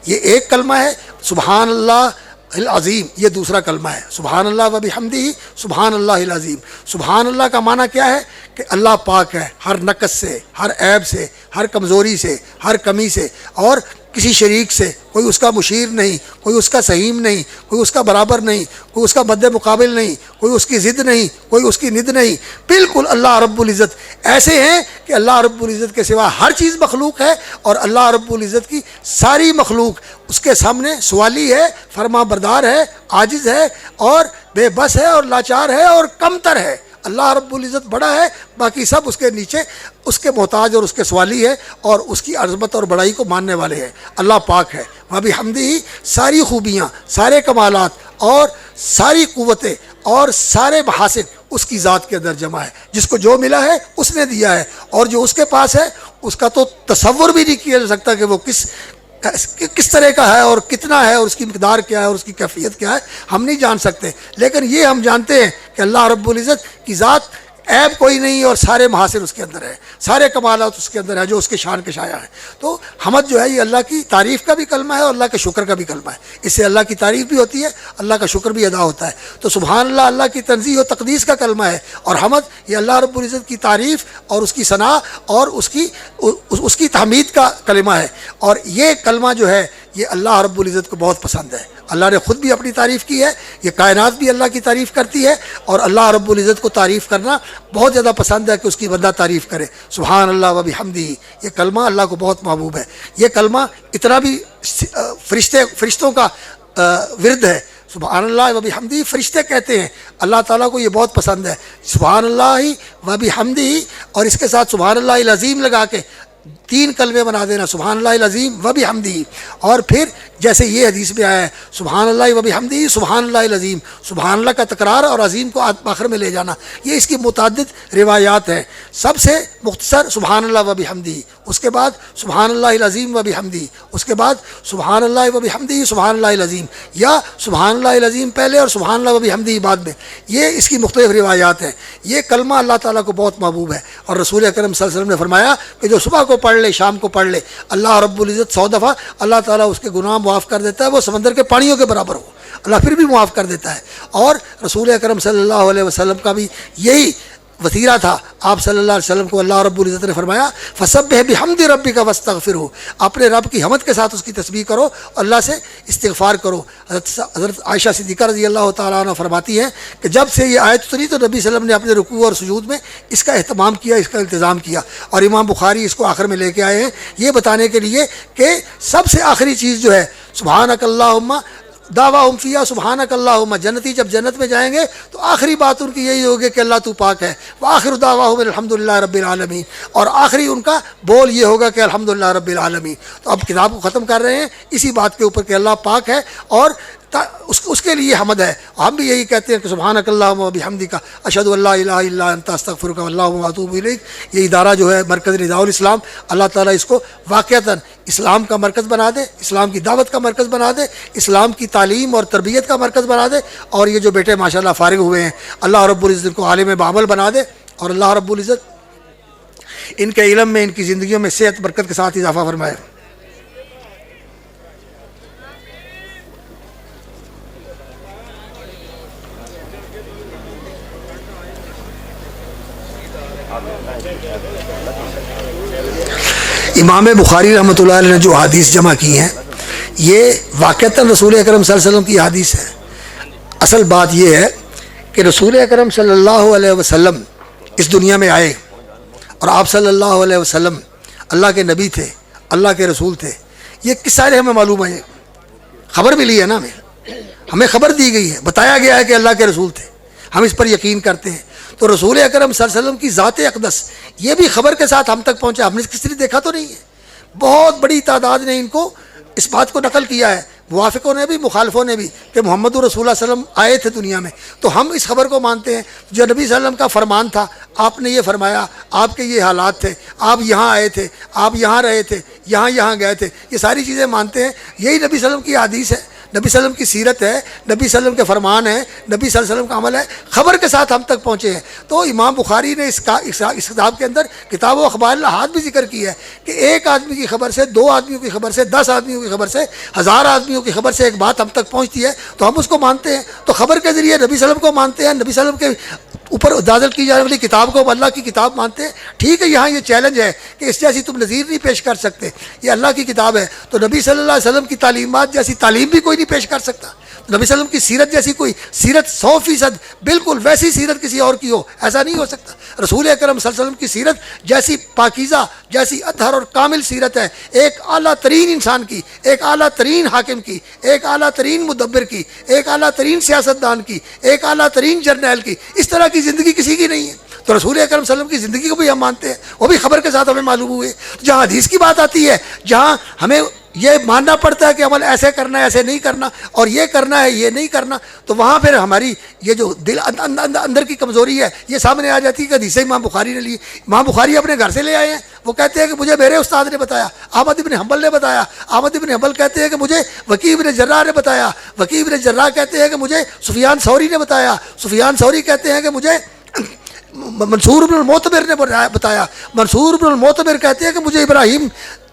یہ ایک کلمہ ہے. سبحان اللہ العظیم یہ دوسرا کلمہ ہے. سبحان اللہ و بحمدہ، سبحان اللہ العظیم. سبحان اللہ کا معنی کیا ہے؟ کہ اللہ پاک ہے ہر نقص سے، ہر عیب سے، ہر کمزوری سے، ہر کمی سے، اور کسی شریک سے کوئی اس کا مشیر نہیں، کوئی اس کا سہیم نہیں، کوئی اس کا برابر نہیں، کوئی اس کا مد مقابل نہیں، کوئی اس کی ضد نہیں، کوئی اس کی ند نہیں. بالکل اللہ رب العزت ایسے ہیں کہ اللہ رب العزت کے سوا ہر چیز مخلوق ہے، اور اللہ رب العزت کی ساری مخلوق اس کے سامنے سوالی ہے، فرما بردار ہے، عاجز ہے، اور بے بس ہے، اور لاچار ہے، اور کمتر ہے. اللہ رب العزت بڑا ہے، باقی سب اس کے نیچے اس کے محتاج اور اس کے سوالی ہے، اور اس کی عظمت اور بڑائی کو ماننے والے ہیں. اللہ پاک ہے. وبحمدہ، ساری خوبیاں، سارے کمالات اور ساری قوتیں اور سارے محاسن اس کی ذات کے اندر جمع ہے. جس کو جو ملا ہے اس نے دیا ہے، اور جو اس کے پاس ہے اس کا تو تصور بھی نہیں کیا جا سکتا کہ وہ کس طرح کا ہے اور کتنا ہے، اور اس کی مقدار کیا ہے اور اس کی کیفیت کیا ہے، ہم نہیں جان سکتے. لیکن یہ ہم جانتے ہیں کہ اللہ رب العزت کی ذات عیب کوئی نہیں، اور سارے محاسن اس کے اندر ہے، سارے کمالات اس کے اندر ہے جو اس کے شان کے شایع ہیں. تو حمد جو ہے یہ اللہ کی تعریف کا بھی کلمہ ہے اور اللہ کے شکر کا بھی کلمہ ہے. اس سے اللہ کی تعریف بھی ہوتی ہے، اللہ کا شکر بھی ادا ہوتا ہے. تو سبحان اللہ اللہ کی تنزیہ و تقدیس کا کلمہ ہے، اور حمد یہ اللہ رب العزت کی تعریف اور اس کی ثنا اور اس کی تحمید کا کلمہ ہے. اور یہ کلمہ جو ہے یہ اللہ رب العزت کو بہت پسند ہے. اللہ نے خود بھی اپنی تعریف کی ہے، یہ کائنات بھی اللہ کی تعریف کرتی ہے، اور اللہ رب العزت کو تعریف کرنا بہت زیادہ پسند ہے کہ اس کی بندہ تعریف کرے. سبحان اللہ و بحمدہ، یہ کلمہ اللہ کو بہت محبوب ہے. یہ کلمہ اتنا بھی فرشتوں کا ورد ہے. سبحان اللہ و بحمدہ فرشتے کہتے ہیں، اللہ تعالیٰ کو یہ بہت پسند ہے. سبحان اللہ و بحمدہ، اور اس کے ساتھ سبحان اللہ العظیم لگا کے 3 کلمے بنا دینا، سبحان اللہ العظیم و بحمدہ. اور پھر جیسے یہ حدیث میں آیا ہے سبحان اللہ و بحمدہ سبحان اللہ العظیم، سبحان اللہ کا تکرار اور عظیم کو آخر میں لے جانا، یہ اس کی متعدد روایات ہیں. سب سے مختصر سبحان اللہ و بحمدہ، اس کے بعد سبحان اللہ العظیم و بحمدہ، اس کے بعد سبحان اللہ و بحمدہ سبحان اللہ العظیم، یا سبحان اللہ العظیم پہلے اور سبحان اللہ و بحمدہ بعد میں. یہ اس کی مختلف روایات ہیں. یہ کلمہ اللہ تعالیٰ کو بہت محبوب ہے، اور رسول اکرم صلی اللہ علیہ وسلم نے فرمایا کہ جو صبح کو پڑھ لے شام کو پڑھ لے، اللہ رب العزت 100 دفعہ اللہ تعالیٰ اس کے گناہ معاف کر دیتا ہے، وہ سمندر کے پانیوں کے برابر ہو، اللہ پھر بھی معاف کر دیتا ہے. اور رسول اکرم صلی اللہ علیہ وسلم کا بھی یہی وسیلہ تھا آپ صلی اللہ علیہ وسلم کو اللہ رب العزت نے فرمایا فسبح بحمد ربک واستغفرہ، اپنے رب کی حمد کے ساتھ اس کی تسبیح کرو، اللہ سے استغفار کرو۔ حضرت عائشہ صدیقہ رضی اللہ تعالیٰ عنہ فرماتی ہیں کہ جب سے یہ آیت اتری تو نبی صلی اللہ علیہ وسلم نے اپنے رکوع اور سجود میں اس کا اہتمام کیا، اس کا التزام کیا، اور امام بخاری اس کو آخر میں لے کے آئے ہیں یہ بتانے کے لیے کہ سب سے آخری چیز جو ہے سبحانک اللہم دعواہم فیہا سبحانک اللہم، جنتی جب جنت میں جائیں گے تو آخری بات ان کی یہی ہوگی کہ اللہ تو پاک ہے، وآخر دعواہم الحمدللہ رب العالمین، اور آخری ان کا بول یہ ہوگا کہ الحمدللہ رب العالمین۔ تو اب کتاب کو ختم کر رہے ہیں اسی بات کے اوپر کہ اللہ پاک ہے اور اس کے لیے حمد ہے۔ ہم بھی یہی کہتے ہیں کہ سبحانک اللہم و بحمدک اشہد ان لا الہ الا انت استغفرک واللہ اتوب الیک۔ یہ ادارہ جو ہے مرکز نداء الاسلام، اللہ تعالیٰ اس کو واقعتاً اسلام کا مرکز بنا دے، اسلام کی دعوت کا مرکز بنا دے، اسلام کی تعلیم اور تربیت کا مرکز بنا دے، اور یہ جو بیٹے ماشاءاللہ فارغ ہوئے ہیں اللہ رب العزت کو عالم بعمل بنا دے، اور اللہ رب العزت ان کے علم میں، ان کی زندگیوں میں صحت برکت کے ساتھ اضافہ فرمائے۔ امام بخاری رحمۃ اللہ علیہ نے جو حدیث جمع کی ہیں یہ واقعتاً رسول اکرم صلی اللہ علیہ وسلم کی حدیث ہے۔ اصل بات یہ ہے کہ رسول اکرم صلی اللہ علیہ وسلم اس دنیا میں آئے، اور آپ صلی اللہ علیہ وسلم اللہ کے نبی تھے، اللہ کے رسول تھے، یہ کس سارے ہمیں معلوم ہے، خبر ملی ہے نا، ہمیں خبر دی گئی ہے، بتایا گیا ہے کہ اللہ کے رسول تھے، ہم اس پر یقین کرتے ہیں۔ تو رسول اکرم صلی اللہ علیہ وسلم کی ذات اقدس یہ بھی خبر کے ساتھ ہم تک پہنچا، ہم نے کسی نے دیکھا تو نہیں ہے، بہت بڑی تعداد نے ان کو اس بات کو نقل کیا ہے، موافقوں نے بھی مخالفوں نے بھی، کہ محمد رسول اللہ صلی اللہ علیہ وسلم آئے تھے دنیا میں، تو ہم اس خبر کو مانتے ہیں۔ جو نبی صلی اللہ علیہ وسلم کا فرمان تھا، آپ نے یہ فرمایا، آپ کے یہ حالات تھے، آپ یہاں آئے تھے، آپ یہاں رہے تھے، یہاں گئے تھے، یہ ساری چیزیں مانتے ہیں، یہی نبی صلی اللہ علیہ وسلم کی حدیث ہے، نبی صلی اللہ علیہ وسلم کی سیرت ہے، نبی صلی اللہ علیہ وسلم کے فرمان ہیں، نبی صلی اللہ علیہ وسلم کا عمل ہے، خبر کے ساتھ ہم تک پہنچے ہیں۔ تو امام بخاری نے اس کتاب کے اندر کتاب و اخبار الاحاد بھی ذکر کی ہے کہ ایک آدمی کی خبر سے، دو آدمیوں کی خبر سے، 10 آدمیوں کی خبر سے، 1000 آدمیوں کی خبر سے ایک بات ہم تک پہنچتی ہے تو ہم اس کو مانتے ہیں۔ تو خبر کے ذریعے نبی صلی اللہ علیہ وسلم کو مانتے ہیں، نبی صلی اللہ علیہ وسلم کے اوپر نازل کی جانے والی کتاب کو اللہ کی کتاب مانتے ہیں۔ ٹھیک ہے، یہاں یہ چیلنج ہے کہ اس جیسی تم نظیر نہیں پیش کر سکتے، یہ اللہ کی کتاب ہے، تو نبی صلی اللہ علیہ وسلم کی تعلیمات جیسی تعلیم بھی کوئی نہیں پیش کر سکتا، نبی صلی اللہ علیہ وسلم کی سیرت جیسی کوئی سیرت 100% بالکل ویسی سیرت کسی اور کی ہو، ایسا نہیں ہو سکتا۔ رسول اکرم صلی اللہ علیہ وسلم کی سیرت جیسی پاکیزہ، جیسی اطہر اور کامل سیرت ہے، ایک اعلیٰ ترین انسان کی، ایک اعلیٰ ترین حاکم کی، ایک اعلیٰ ترین مدبر کی، ایک اعلیٰ ترین سیاستدان کی، ایک اعلیٰ ترین جرنیل کی، اس طرح کی زندگی کسی کی نہیں ہے۔ تو رسول اکرم صلی اللہ علیہ وسلم کی زندگی کو بھی ہم مانتے ہیں، وہ بھی خبر کے ساتھ ہمیں معلوم ہوئے۔ جہاں حدیث کی بات آتی ہے، جہاں ہمیں یہ ماننا پڑتا ہے کہ عمل ایسے کرنا ہے، ایسے نہیں کرنا، اور یہ کرنا ہے، یہ نہیں کرنا، تو وہاں پھر ہماری یہ جو دل اندر کی کمزوری ہے یہ سامنے آ جاتی ہے کہ حدیث امام بخاری نے لی، امام بخاری اپنے گھر سے لے آئے ہیں، وہ کہتے ہیں کہ مجھے میرے استاد نے بتایا، احمد بن حنبل نے بتایا، احمد بن حنبل کہتے ہیں کہ مجھے وکیع بن جراح نے بتایا، وکیع بن جراح کہتے ہیں کہ مجھے سفیان ثوری نے بتایا، سفیان ثوری کہتے ہیں کہ مجھے منصور بن المعتمر نے بتایا، منصور بن المعتمر کہتے ہیں کہ مجھے ابراہیم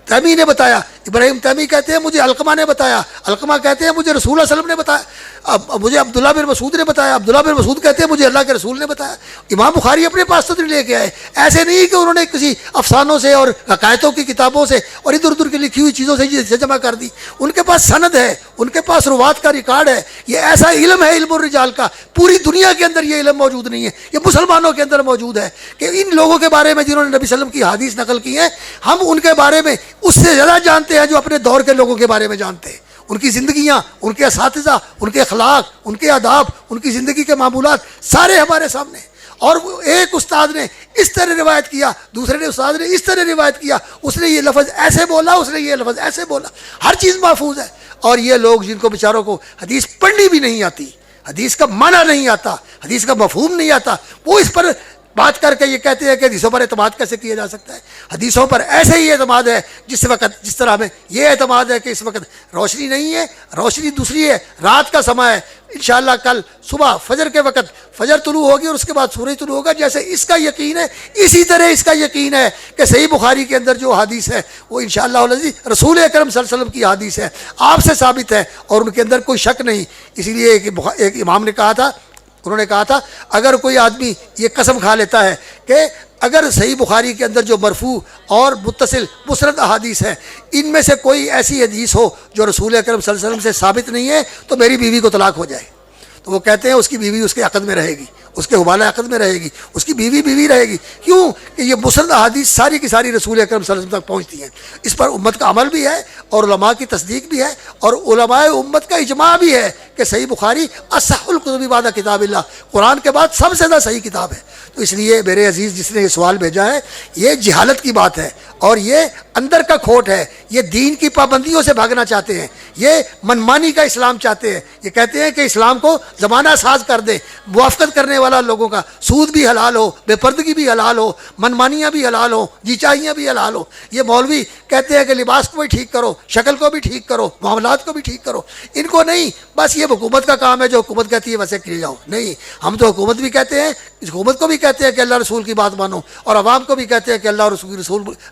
تیمی نے بتایا، ابراہیم تیمی کہتے ہیں مجھے علقمہ نے بتایا، علقمہ کہتے ہیں مجھے رسول اللہ صلی اللہ علیہ وسلم نے بتایا، مجھے عبداللہ بن مسعود نے بتایا، عبداللہ بن مسعود کہتے ہیں مجھے اللہ کے رسول نے بتایا۔ امام بخاری اپنے پاس تو لے کے آئے، ایسے نہیں کہ انہوں نے کسی افسانوں سے اور حکایتوں کی کتابوں سے اور ادھر ادھر کی لکھی ہوئی چیزوں سے جمع کر دی، ان کے پاس سند ہے، ان کے پاس روات کا ریکارڈ ہے، یہ ایسا علم ہے علم الرجال کا، پوری دنیا کے اندر یہ علم موجود نہیں ہے، یہ مسلمانوں کے اندر موجود ہے کہ ان لوگوں کے بارے میں جنہوں نے نبی صلی اللہ علیہ وسلم کی حدیث نقل کی ہیں، ہم ان کے بارے میں اس سے زیادہ جانتے ہیں جو اپنے دور کے لوگوں کے بارے میں جانتے ہیں، ان کی زندگیاں، ان کے اساتذہ، ان کے اخلاق، ان کے آداب، ان کی زندگی کے معمولات سارے ہمارے سامنے۔ اور ایک استاد نے اس طرح روایت کیا، دوسرے استاد نے اس طرح روایت کیا، اس نے یہ لفظ ایسے بولا، اس نے یہ لفظ ایسے بولا، ہر چیز محفوظ ہے۔ اور یہ لوگ جن کو بیچاروں کو حدیث پڑھنی بھی نہیں آتی، حدیث کا معنی نہیں آتا، حدیث کا مفہوم نہیں آتا، وہ اس پر بات کر کے یہ کہتے ہیں کہ حدیثوں پر اعتماد کیسے کیا جا سکتا ہے۔ حدیثوں پر ایسے ہی اعتماد ہے جس طرح ہمیں یہ اعتماد ہے کہ اس وقت روشنی نہیں ہے، روشنی دوسری ہے، رات کا سماں ہے، انشاءاللہ کل صبح فجر کے وقت فجر طلوع ہوگی اور اس کے بعد سورج طلوع ہوگا، جیسے اس کا یقین ہے اسی طرح اس کا یقین ہے کہ صحیح بخاری کے اندر جو حدیث ہے وہ انشاءاللہ رسول اکرم صلی اللہ علیہ وسلم کی حدیث ہے، آپ سے ثابت ہے اور ان کے اندر کوئی شک نہیں۔ اسی لیے ایک امام نے کہا تھا انہوں نے کہا تھا اگر کوئی آدمی یہ قسم کھا لیتا ہے کہ اگر صحیح بخاری کے اندر جو مرفوع اور متصل مسند احادیث ہیں ان میں سے کوئی ایسی حدیث ہو جو رسول اکرم صلی اللہ علیہ وسلم سے ثابت نہیں ہے تو میری بیوی کو طلاق ہو جائے، تو وہ کہتے ہیں اس کی بیوی اس کے عقد میں رہے گی، اس کے حوالہ عقد میں رہے گی، اس کی بیوی رہے گی. کیوں کہ یہ مسند احادیث ساری کی ساری رسول اکرم صلی اللہ علیہ وسلم تک پہنچتی ہیں. اس پر امت کا عمل بھی ہے اور علماء کی تصدیق بھی ہے اور علماء امت کا اجماع بھی ہے کہ صحیح بخاری اصح الکتب بعد کتاب اللہ، قرآن کے بعد سب سے زیادہ صحیح کتاب ہے. تو اس لیے میرے عزیز جس نے یہ سوال بھیجا ہے یہ جہالت کی بات ہے اور یہ اندر کا کھوٹ ہے، یہ دین کی پابندیوں سے بھاگنا چاہتے ہیں، یہ منمانی کا اسلام چاہتے ہیں. یہ کہتے ہیں کہ اسلام کو زمانہ ساز کر دیں، موافقت کرنے والا لوگوں کا، سود بھی حلال ہو، بے پردگی بھی حلال ہو، منمانیاں بھی حلال ہو، جی چاہیاں بھی حلال ہو. یہ مولوی کہتے ہیں کہ لباس کو بھی ٹھیک کرو، شکل کو بھی ٹھیک کرو، معاملات کو بھی ٹھیک کرو. ان کو نہیں، بس یہ حکومت کا کام ہے، جو حکومت کہتی ہے ویسے کیے جاؤ. نہیں، ہم تو حکومت بھی کہتے ہیں، حکومت کو بھی کہتے ہیں کہ اللہ رسول کی بات مانو اور عوام کو بھی کہتے ہیں کہ اللہ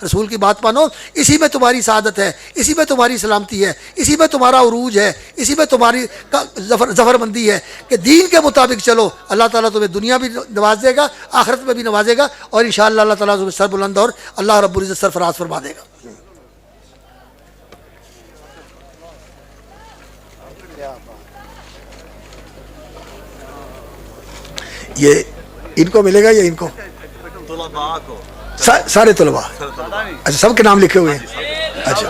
رسول کی بات مانو. اسی میں تمہاری سعادت ہے، اسی میں تمہاری سلامتی ہے، اسی میں تمہارا عروج ہے، اسی میں تمہاری ظفر مندی ہے کہ دین کے مطابق چلو. اللہ تعالیٰ تمہیں دنیا بھی نواز دے گا، آخرت میں بھی نوازے گا اور انشاءاللہ اللہ تعالیٰ تمہیں سر بلند اور اللہ رب العزت سرفراز فرما دے گا. یہ ان کو ملے گا یا ان کو؟ سارے طلباء. اچھا، سب کے نام لکھے ہوئے ہیں. اچھا،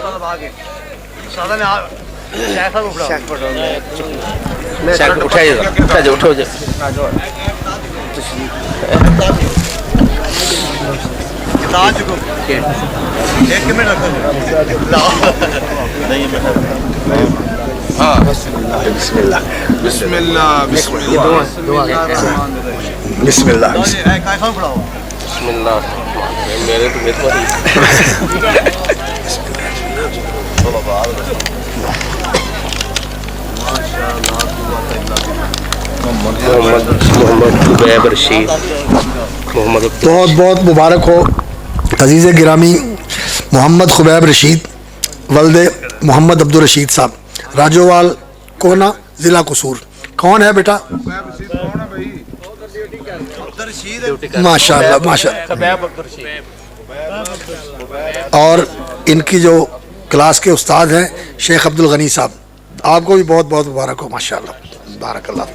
بسم اللہ بسم اللہ بسم اللہ بسم اللہ. بسم اللہ. میرے تو محمد خبیب رشید بہت بہت مبارک ہو عزیز گرامی محمد خبیب رشید ولد محمد عبدالرشید صاحب، راجووال کونا، ضلع قصور. کون ہے بیٹا؟ ماشاء اللہ ماشاء اللہ. اور ان کی جو کلاس کے استاد ہیں شیخ عبدالغنی صاحب، آپ کو بھی بہت بہت مبارک ہو. ماشاء اللہ، بارک اللہ.